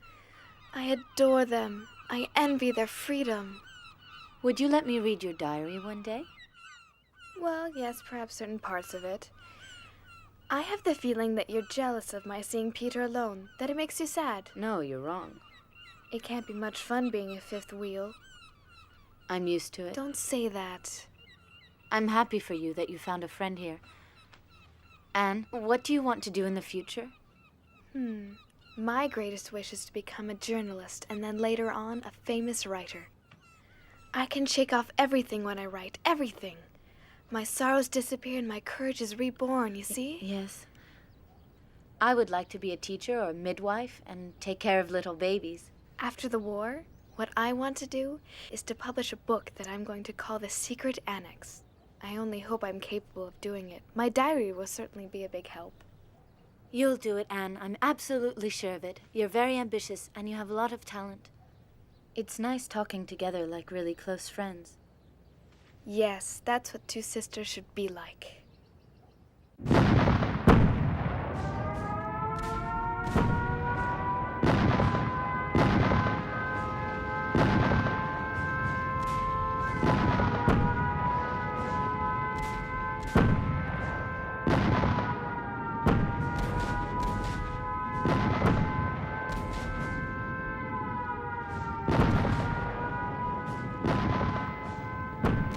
S1: I adore them. I envy their freedom.
S7: Would you let me read your diary one day?
S1: Well, yes, perhaps certain parts of it. I have the feeling that you're jealous of my seeing Peter alone, that it makes you sad.
S7: No, you're wrong.
S1: It can't be much fun being a fifth wheel.
S7: I'm used to it.
S1: Don't say that.
S7: I'm happy for you that you found a friend here. Anne, what do you want to do in the future?
S1: My greatest wish is to become a journalist and then later on a famous writer. I can shake off everything when I write, everything. My sorrows disappear and my courage is reborn, you see?
S7: Yes. I would like to be a teacher or a midwife and take care of little babies.
S1: After the war, what I want to do is to publish a book that I'm going to call The Secret Annex. I only hope I'm capable of doing it. My diary will certainly be a big help.
S7: You'll do it, Anne. I'm absolutely sure of it. You're very ambitious, and you have a lot of talent. It's nice talking together like really close friends.
S1: Yes, that's what two sisters should be like.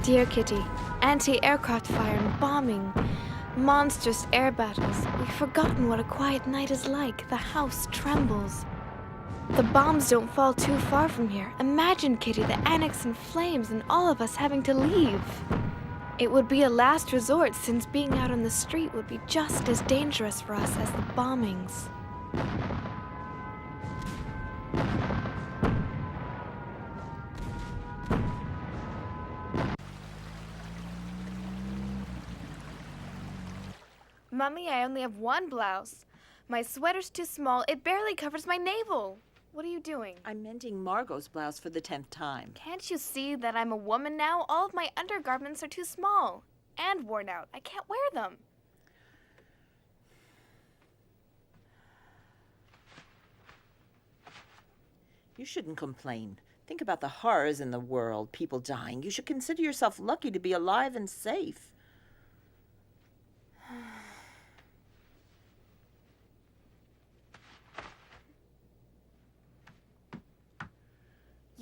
S1: Dear Kitty, anti-aircraft fire and bombing, monstrous air battles. We've forgotten what a quiet night is like. The house trembles. The bombs don't fall too far from here. Imagine, Kitty, the annex in flames and all of us having to leave. It would be a last resort since being out on the street would be just as dangerous for us as the bombings. Mummy, I only have one blouse. My sweater's too small. It barely covers my navel. What are you doing?
S6: I'm mending Margot's blouse for the 10th time.
S1: Can't you see that I'm a woman now? All of my undergarments are too small and worn out. I can't wear them.
S6: You shouldn't complain. Think about the horrors in the world, people dying. You should consider yourself lucky to be alive and safe.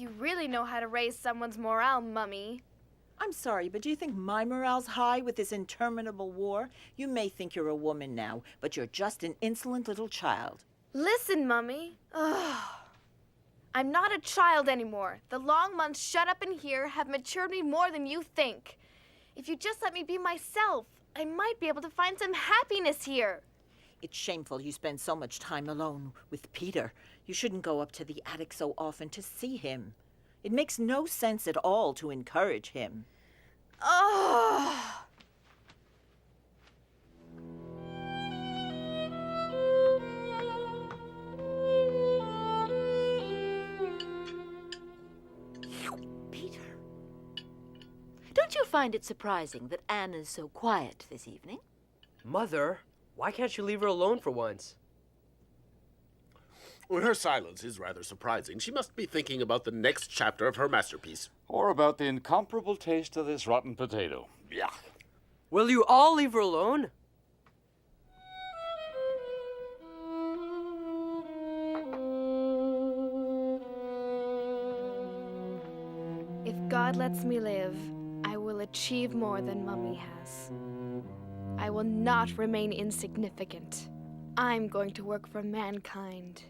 S1: You really know how to raise someone's morale, Mummy.
S6: I'm sorry, but do you think my morale's high with this interminable war? You may think you're a woman now, but you're just an insolent little child.
S1: Listen, Mummy. Ugh. I'm not a child anymore. The long months shut up in here have matured me more than you think. If you just let me be myself, I might be able to find some happiness here.
S6: It's shameful you spend so much time alone with Peter. You shouldn't go up to the attic so often to see him. It makes no sense at all to encourage him.
S1: Oh!
S11: Peter. Don't you find it surprising that Anne is so quiet this evening?
S9: Mother, why can't you leave her alone for once?
S10: Well, her silence is rather surprising. She must be thinking about the next chapter of her masterpiece.
S15: Or about the incomparable taste of this rotten potato. Yuck.
S9: Will you all leave her alone?
S1: If God lets me live, I will achieve more than Mummy has. I will not remain insignificant. I'm going to work for mankind.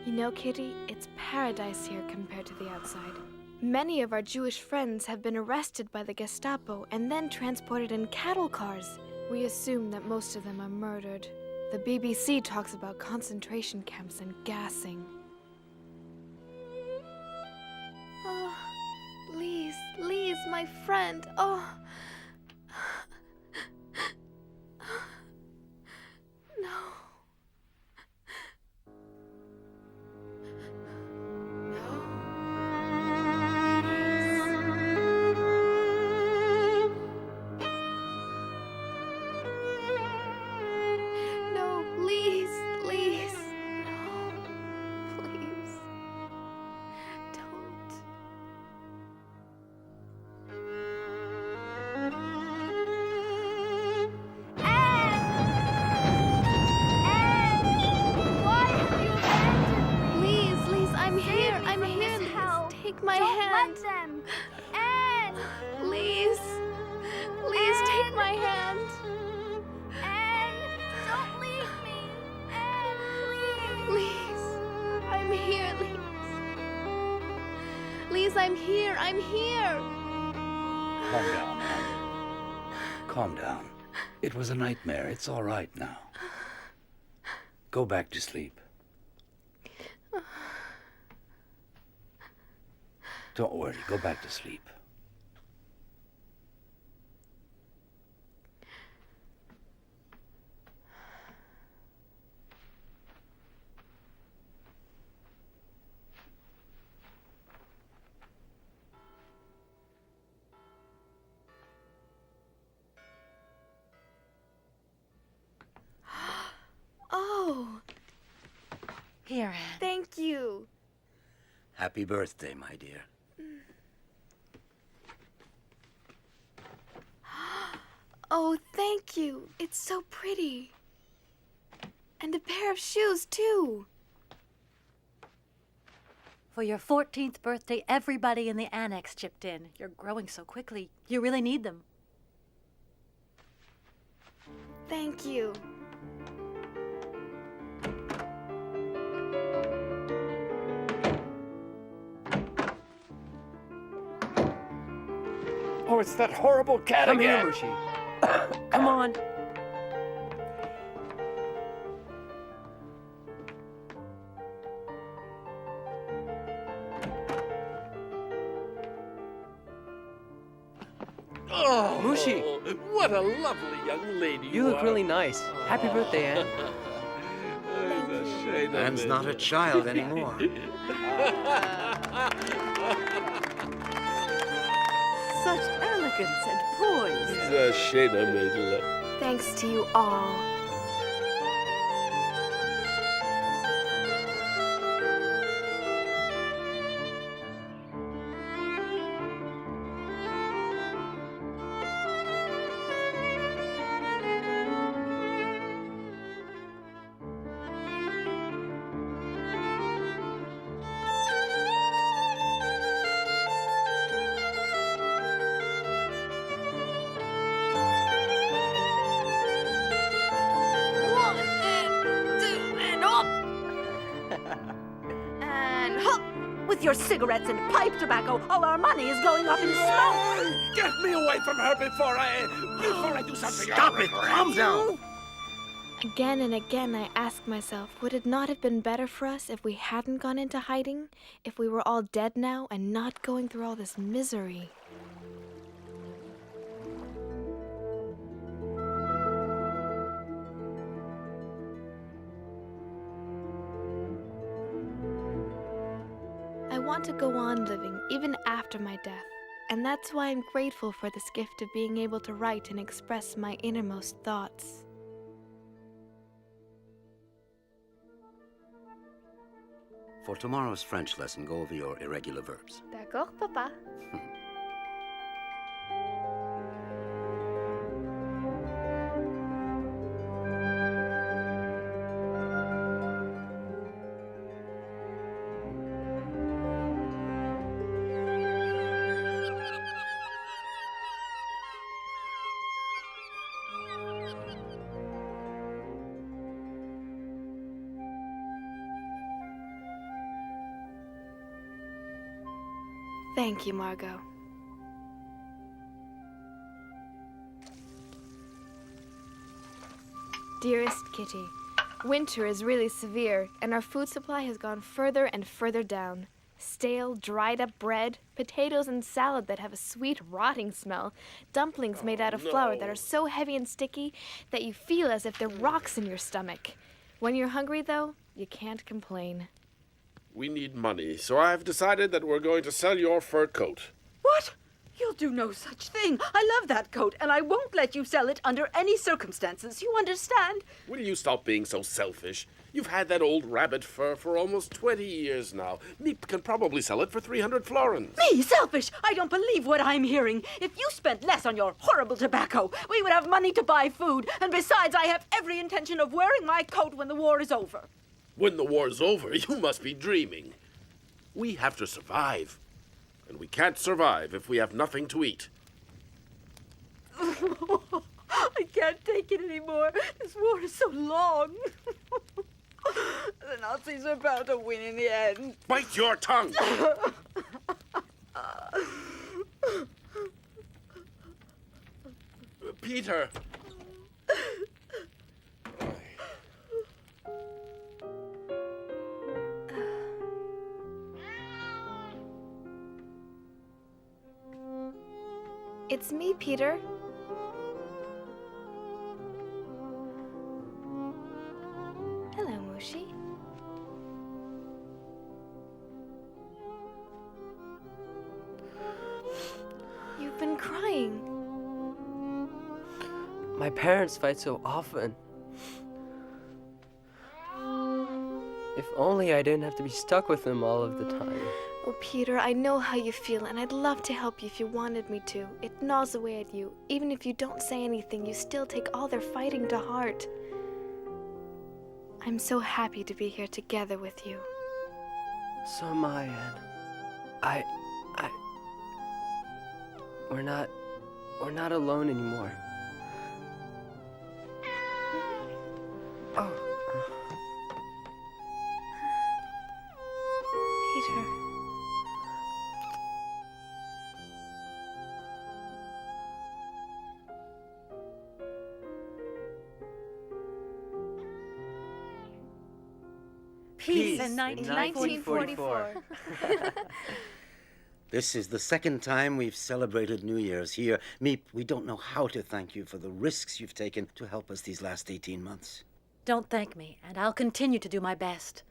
S1: You know, Kitty, it's paradise here compared to the outside. Many of our Jewish friends have been arrested by the Gestapo and then transported in cattle cars. We assume that most of them are murdered. The BBC talks about concentration camps and gassing. Oh, Lise, my friend. Oh. No. Take my hand.
S16: Don't let them.
S1: Anne! Please. Please take my hand.
S16: Anne, don't leave me. Anne, please.
S1: Lise, I'm here, Lise. Lise, I'm here. I'm here.
S15: Calm down, Anne. Calm down. It was a nightmare. It's all right now. Go back to sleep. Don't worry. Go back to sleep.
S1: Oh.
S11: Here, Anne.
S1: Thank you.
S5: Happy birthday, my dear.
S1: Oh, thank you. It's so pretty. And a pair of shoes, too.
S3: For your 14th birthday, everybody in the Annex chipped in. You're growing so quickly. You really need them.
S1: Thank you.
S15: Oh, it's that horrible cat
S9: Come
S15: again.
S9: here, Mushi. Come on.
S10: Oh,
S9: Mushi.
S10: What a lovely young lady
S9: You look
S10: are.
S9: really nice. Happy birthday, Anne.
S10: It's a shame of
S5: Anne's
S10: it.
S5: not a child anymore.
S11: Such elegance and poise.
S10: It's a shame I made love.
S1: Thanks to you all.
S11: your cigarettes and pipe tobacco, all our money is going up in smoke.
S10: Get me away from her before I do something.
S5: Stop it! Calm down!
S1: Again and again I ask myself, would it not have been better for us if we hadn't gone into hiding? If we were all dead now and not going through all this misery? I want to go on living even after my death, and that's why I'm grateful for this gift of being able to write and express my innermost thoughts.
S5: For tomorrow's French lesson, go over your irregular verbs.
S1: D'accord, Papa. Thank you, Margot. Dearest Kitty, winter is really severe, and our food supply has gone further and further down. Stale, dried-up bread, potatoes and salad that have a sweet, rotting smell, dumplings made out of flour that are so heavy and sticky that you feel as if they're rocks in your stomach. When you're hungry, though, you can't complain.
S10: We need money, so I've decided that we're going to sell your fur coat.
S11: What? You'll do no such thing. I love that coat, and I won't let you sell it under any circumstances. You understand?
S10: Will you stop being so selfish? You've had that old rabbit fur for almost 20 years now. Meep can probably sell it for 300 florins.
S11: Me, selfish? I don't believe what I'm hearing. If you spent less on your horrible tobacco, we would have money to buy food, and besides, I have every intention of wearing my coat when the war is over.
S10: When the war's over, you must be dreaming. We have to survive. And we can't survive if we have nothing to eat.
S11: I can't take it anymore. This war is so long. The Nazis are bound to win in the end.
S10: Bite your tongue! Peter!
S1: It's me, Peter. Hello, Mushi. You've been crying.
S9: My parents fight so often. If only I didn't have to be stuck with them all of the time.
S1: Oh, Peter, I know how you feel, and I'd love to help you if you wanted me to. It gnaws away at you. Even if you don't say anything, you still take all their fighting to heart. I'm so happy to be here together with you.
S9: So am I, Anne. We're not alone anymore. Oh.
S1: Peter.
S3: Peace in 1944.
S5: This is the second time we've celebrated New Year's here. Meep, we don't know how to thank you for the risks you've taken to help us these last 18 months.
S3: Don't thank me, and I'll continue to do my best.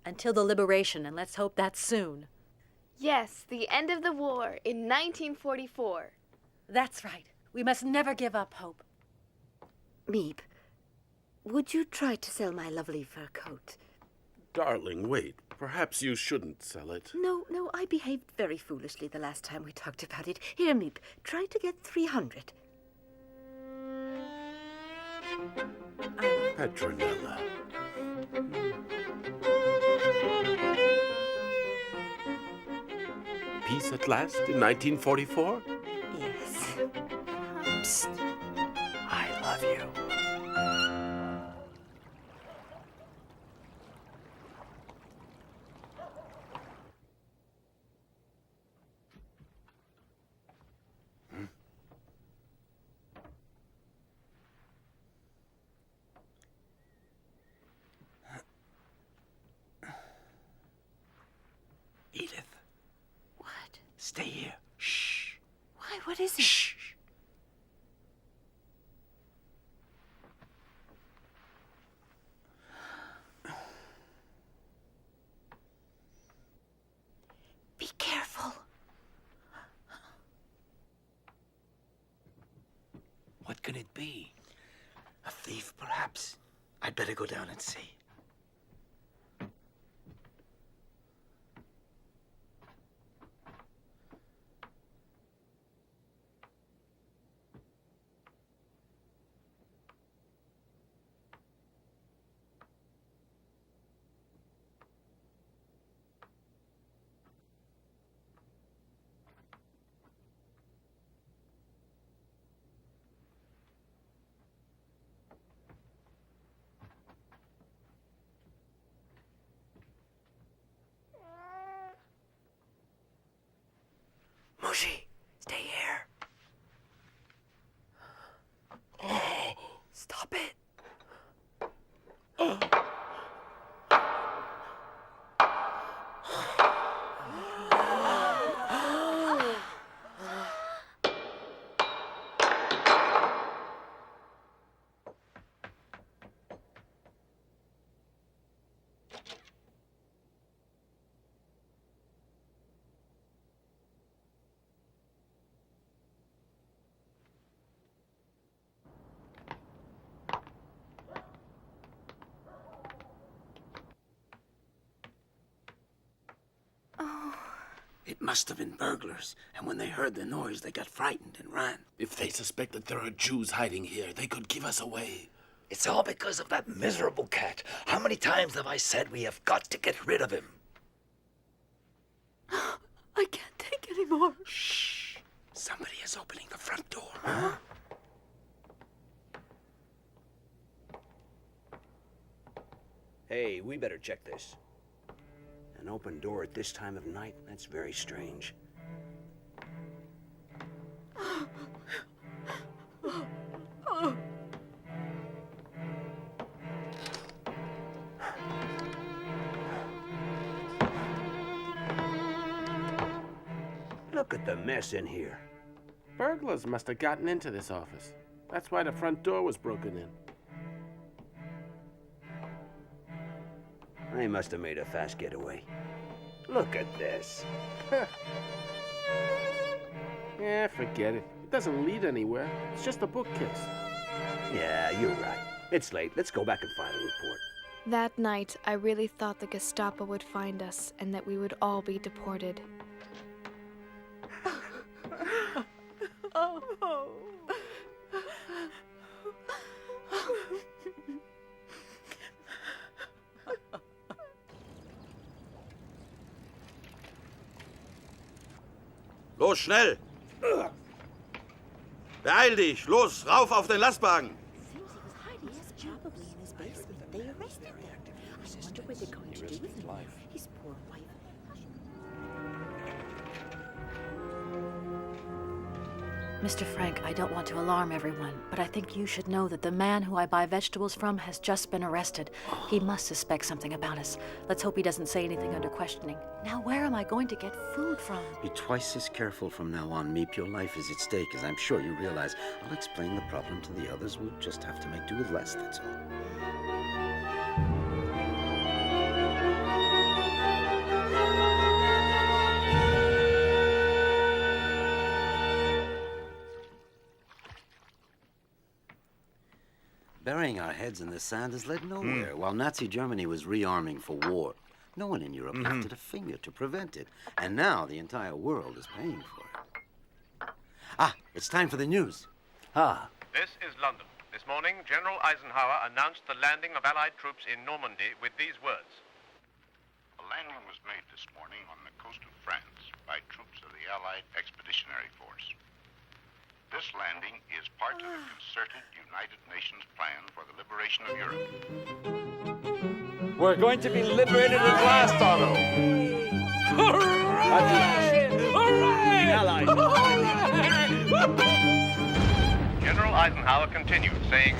S3: Until the liberation, and let's hope that's soon.
S1: Yes, the end of the war in 1944.
S3: That's right. We must never give up hope.
S11: Meep, would you try to sell my lovely fur coat?
S10: Darling, wait. Perhaps you shouldn't sell it.
S11: No, I behaved very foolishly the last time we talked about it. Here, Meep, try to get 300.
S10: Petronella. Peace at last in 1944?
S11: Yes.
S9: Psst. I love you.
S5: Stay here. Shh.
S6: Why? What is it?
S5: Shh.
S6: Be careful.
S5: What can it be? A thief, perhaps. I'd better go down and see.
S14: Mushi, stay here. Stop it.
S5: It must have been burglars, and when they heard the noise, they got frightened and ran.
S10: If they suspect that there are Jews hiding here, they could give us away.
S14: It's all because of that miserable cat. How many times have I said we have got to get rid of him?
S3: I can't take any more.
S5: Shh. Somebody is opening the front door.
S14: Huh?
S4: Hey, we better check this. An open door at this time of night? That's very strange. Look at the mess in here.
S10: Burglars must have gotten into this office. That's why the front door was broken in.
S4: They must have made a fast getaway. Look at this.
S10: Yeah, forget it. It doesn't lead anywhere. It's just a bookcase.
S4: Yeah, you're right. It's late. Let's go back and file a report.
S1: That night, I really thought the Gestapo would find us and that we would all be deported.
S2: Los, schnell! Beeil dich! Los, rauf auf den Lastwagen!
S6: Yes, probably in his basement. They arrested him. I wonder what they're going to do with him. His poor wife.
S3: Mr. Frank, I don't want to alarm everyone, but I think you should know that the man who I buy vegetables from has just been arrested. He must suspect something about us. Let's hope he doesn't say anything under questioning. Now, where am I going to get food from?
S5: Be twice as careful from now on, Meep. Your life is at stake, as I'm sure you realize. I'll explain the problem to the others. We'll just have to make do with less, that's all. Burying our heads in the sand has led nowhere. While Nazi Germany was rearming for war, no one in Europe lifted a finger to prevent it. And now the entire world is paying for it. Ah, it's time for the news.
S12: This is London. This morning, General Eisenhower announced the landing of Allied troops in Normandy with these words.
S17: A landing was made this morning on the coast of France by troops of the Allied Expeditionary Force. This landing is part of the concerted United Nations plan for the liberation of Europe.
S14: We're going to be liberated at last, Otto. Hooray! Hooray! Allies!
S12: General Eisenhower continued, saying,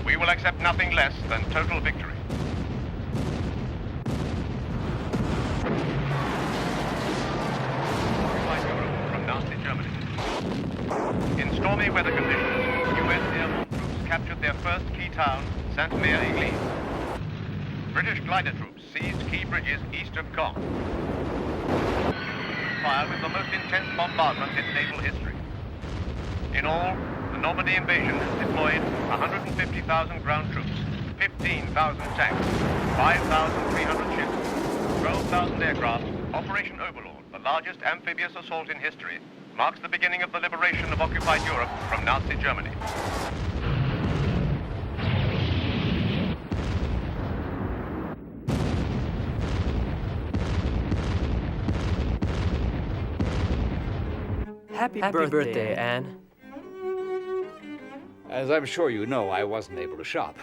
S12: "We will accept nothing less than total victory." weather conditions, U.S. airborne troops captured their first key town, Sainte-Mère-Église. British glider troops seized key bridges east of Caen. Fired with the most intense bombardment in naval history. In all, the Normandy invasion has deployed 150,000 ground troops, 15,000 tanks, 5,300 ships, 12,000 aircraft. Operation Overlord, the largest amphibious assault in history, marks the beginning of the liberation of occupied Europe from Nazi Germany.
S9: Happy birthday, Anne.
S15: As I'm sure you know, I wasn't able to shop.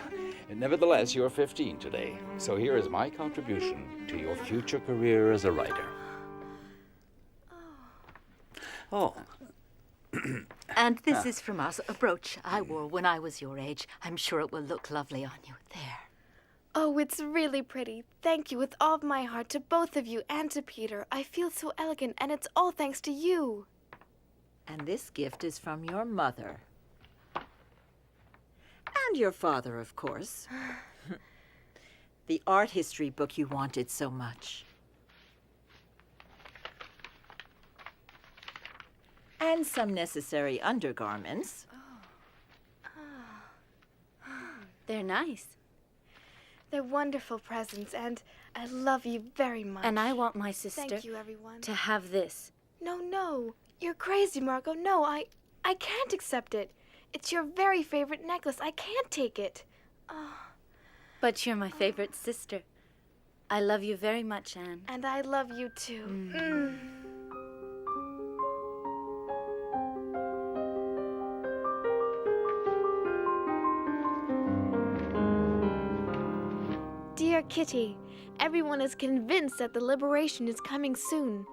S15: Nevertheless, you're 15 today, so here is my contribution to your future career as a writer. Oh.
S11: And this is from us, a brooch I wore when I was your age. I'm sure it will look lovely on you. There.
S1: Oh, it's really pretty. Thank you with all of my heart to both of you and to Peter. I feel so elegant, and it's all thanks to you.
S6: And this gift is from your mother. And your father, of course. The art history book you wanted so much. And some necessary undergarments.
S7: They're nice.
S1: They're wonderful presents, and I love you very much.
S7: And I want my sister
S1: Thank you, everyone.
S7: to have this.
S1: No. You're crazy, Margot. No, I can't accept it. It's your very favorite necklace. I can't take it.
S7: But you're my favorite sister. I love you very much, Anne.
S1: And I love you too. Dear Kitty, everyone is convinced that the liberation is coming soon.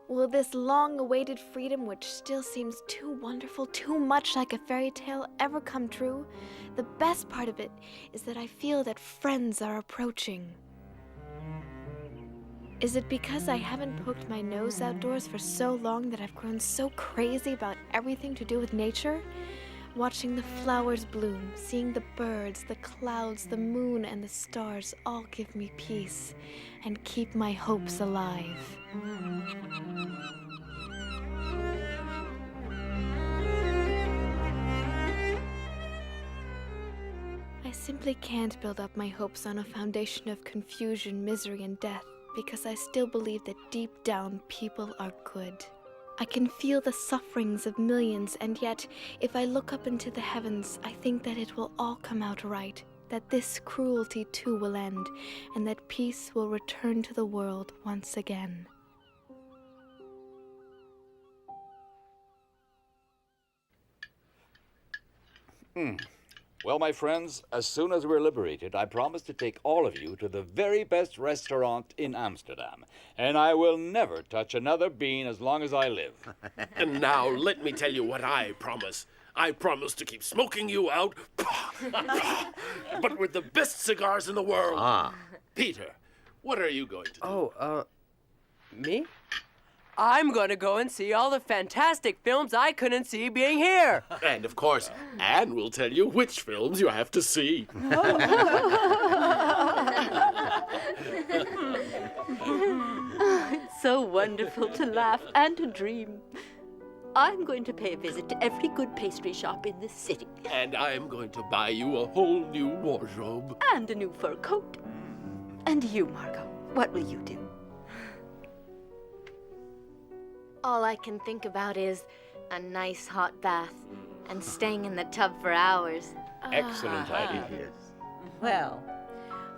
S1: Will this long-awaited freedom, which still seems too wonderful, too much like a fairy tale, ever come true? The best part of it is that I feel that friends are approaching. Is it because I haven't poked my nose outdoors for so long that I've grown so crazy about everything to do with nature? Watching the flowers bloom, seeing the birds, the clouds, the moon, and the stars all give me peace and keep my hopes alive. I simply can't build up my hopes on a foundation of confusion, misery, and death, because I still believe that deep down people are good. I can feel the sufferings of millions, and yet, if I look up into the heavens, I think that it will all come out right, that this cruelty too will end, and that peace will return to the world once again.
S15: Well, my friends, as soon as we're liberated, I promise to take all of you to the very best restaurant in Amsterdam. And I will never touch another bean as long as I live.
S10: And now let me tell you what I promise. I promise to keep smoking you out, but with the best cigars in the world. Peter, what are you going to do?
S9: Me? I'm going to go and see all the fantastic films I couldn't see being here.
S10: And of course, Anne will tell you which films you have to see.
S11: It's so wonderful to laugh and to dream. I'm going to pay a visit to every good pastry shop in this city.
S10: And I'm going to buy you a whole new wardrobe.
S11: And a new fur coat. And you, Margot, what will you do?
S7: All I can think about is a nice hot bath and staying in the tub for hours.
S15: Excellent idea.
S6: Well,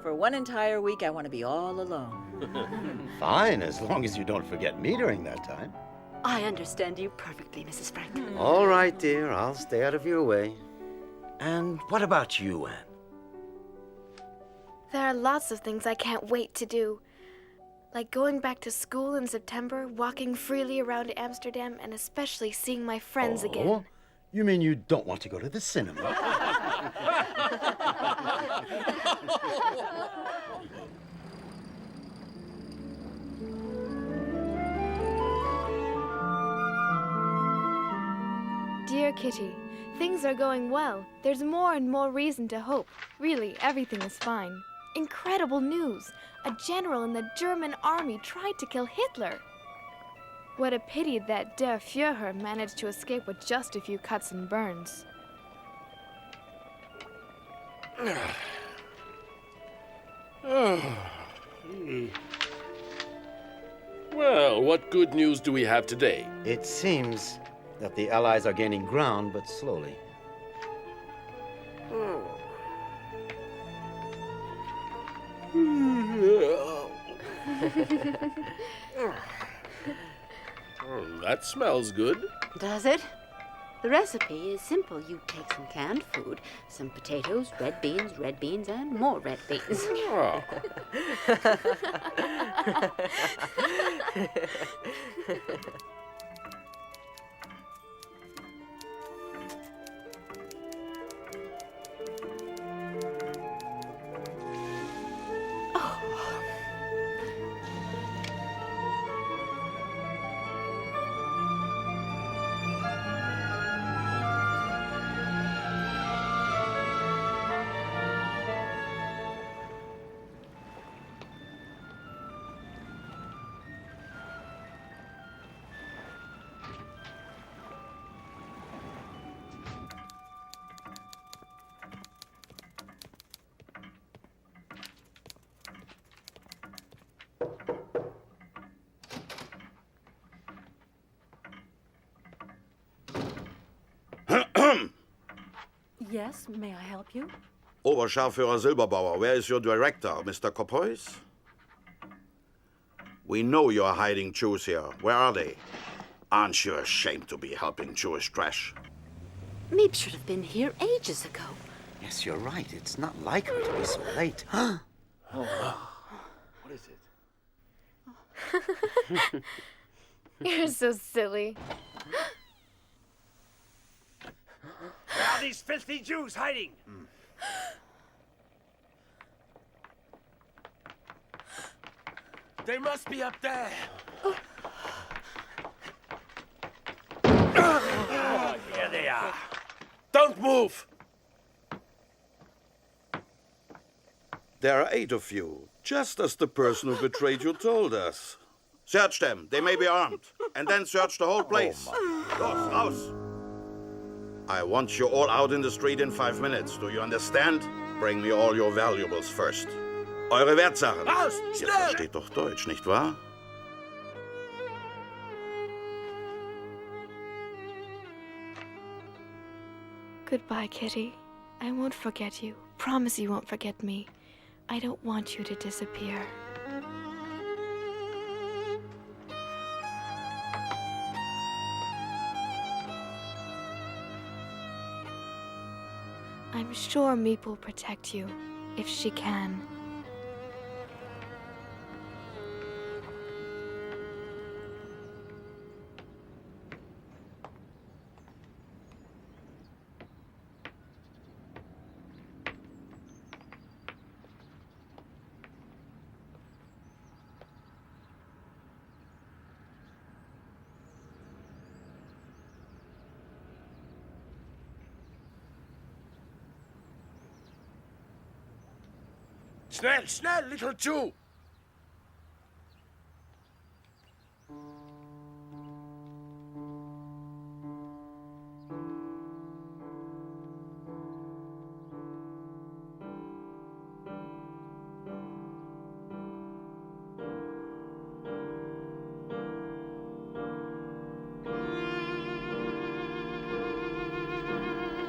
S6: for one entire week, I want to be all alone.
S5: Fine, as long as you don't forget me during that time.
S11: I understand you perfectly, Mrs. Frank.
S5: All right, dear, I'll stay out of your way. And what about you, Anne?
S1: There are lots of things I can't wait to do. Like going back to school in September, walking freely around Amsterdam, and especially seeing my friends again.
S5: You mean you don't want to go to the cinema?
S1: Dear Kitty. Things are going well. There's more and more reason to hope. Really, everything is fine. Incredible news! A general in the German army tried to kill Hitler. What a pity that Der Führer managed to escape with just a few cuts and burns.
S10: Well, what good news do we have today?
S5: It seems that the Allies are gaining ground, but slowly.
S10: That smells good.
S3: Does it? The recipe is simple. You take some canned food, some potatoes, red beans, and more red beans.
S10: Oh.
S3: Yes, may I help you?
S2: Oberscharführer Silberbauer, where is your director, Mr. Kopois? We know you're hiding Jews here. Where are they? Aren't you ashamed to be helping Jewish trash?
S3: Meep should have been here ages ago.
S5: Yes, you're right. It's not like her to be so late.
S4: What is it?
S1: You're so silly.
S4: Where are these filthy Jews hiding?
S10: They must be up there.
S4: Here they are.
S10: Don't move!
S2: There are 8 of you, just as the person who betrayed you told us. Search them. They may be armed. And then search the whole place. Los, raus! I want you all out in the street in 5 minutes. Do you understand? Bring me all your valuables first. Eure Wertsachen.
S10: Raus!
S2: Ihr
S10: Schnell!
S2: versteht doch Deutsch, nicht wahr?
S1: Goodbye, Kitty. I won't forget you. Promise you won't forget me. I don't want you to disappear. I'm sure Meep will protect you, if she can.
S10: Schnell, schnell, little Jew!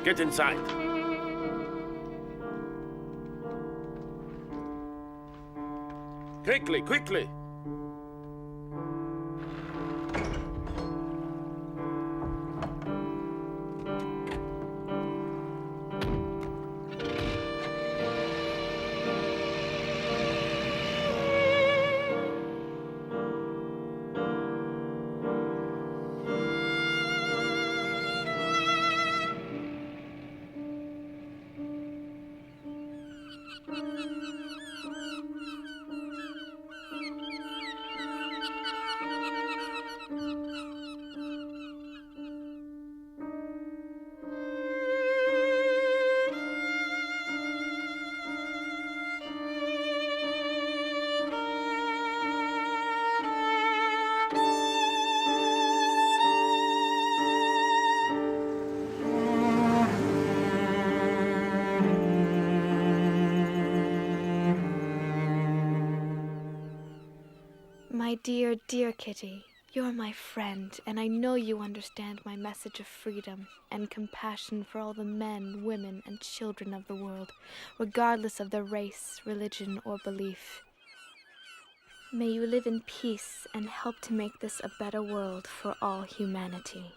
S10: Get inside. Quickly, quickly!
S1: My dear, dear Kitty, you're my friend, and I know you understand my message of freedom and compassion for all the men, women, and children of the world, regardless of their race, religion, or belief. May you live in peace and help to make this a better world for all humanity.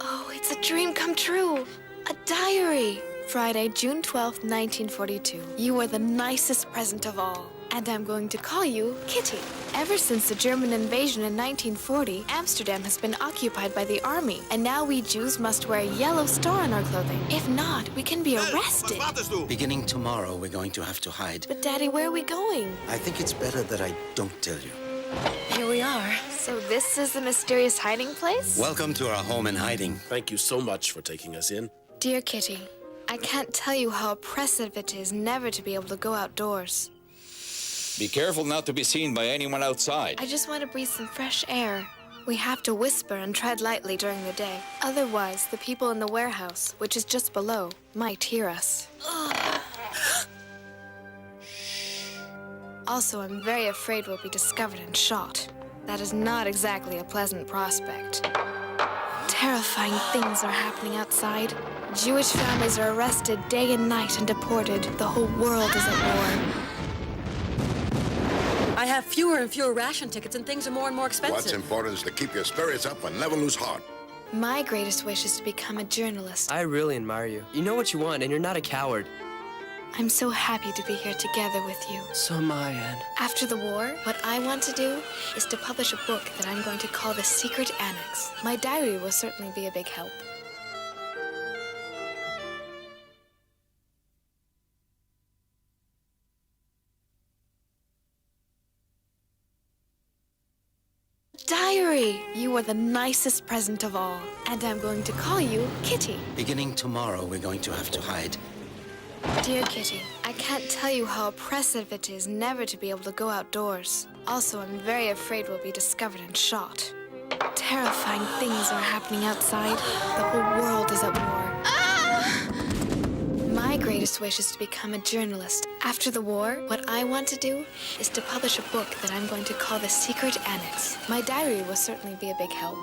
S1: Oh, it's a dream come true. A diary. Friday, June 12th, 1942. You are the nicest present of all. And I'm going to call you Kitty. Ever since the German invasion in 1940, Amsterdam has been occupied by the army. And now we Jews must wear a yellow star on our clothing. If not, we can be arrested.
S5: Beginning tomorrow, we're going to have to hide.
S1: But Daddy, where are we going?
S5: I think it's better that I don't tell you.
S1: Here we are. So this is the mysterious hiding place?
S5: Welcome to our home in hiding.
S10: Thank you so much for taking us in.
S1: Dear Kitty, I can't tell you how oppressive it is never to be able to go outdoors.
S15: Be careful not to be seen by anyone outside.
S1: I just want to breathe some fresh air. We have to whisper and tread lightly during the day. Otherwise, the people in the warehouse, which is just below, might hear us. Also, I'm very afraid we'll be discovered and shot. That is not exactly a pleasant prospect. Terrifying things are happening outside. Jewish families are arrested day and night and deported. The whole world is at war.
S3: I have fewer and fewer ration tickets, and things are more and more expensive.
S8: What's important is to keep your spirits up and never lose heart.
S1: My greatest wish is to become a journalist.
S9: I really admire you. You know what you want, and you're not a coward.
S1: I'm so happy to be here together with you.
S9: So am I, Anne.
S1: After the war, what I want to do is to publish a book that I'm going to call The Secret Annex. My diary will certainly be a big help. Diary! You are the nicest present of all. And I'm going to call you Kitty.
S5: Beginning tomorrow, we're going to have to hide.
S1: Dear Kitty, I can't tell you how oppressive it is never to be able to go outdoors. Also, I'm very afraid we'll be discovered and shot. Terrifying things are happening outside. The whole world is at war. My great greatest wish is to become a journalist. After the war, what I want to do is to publish a book that I'm going to call The Secret Annex. My diary will certainly be a big help.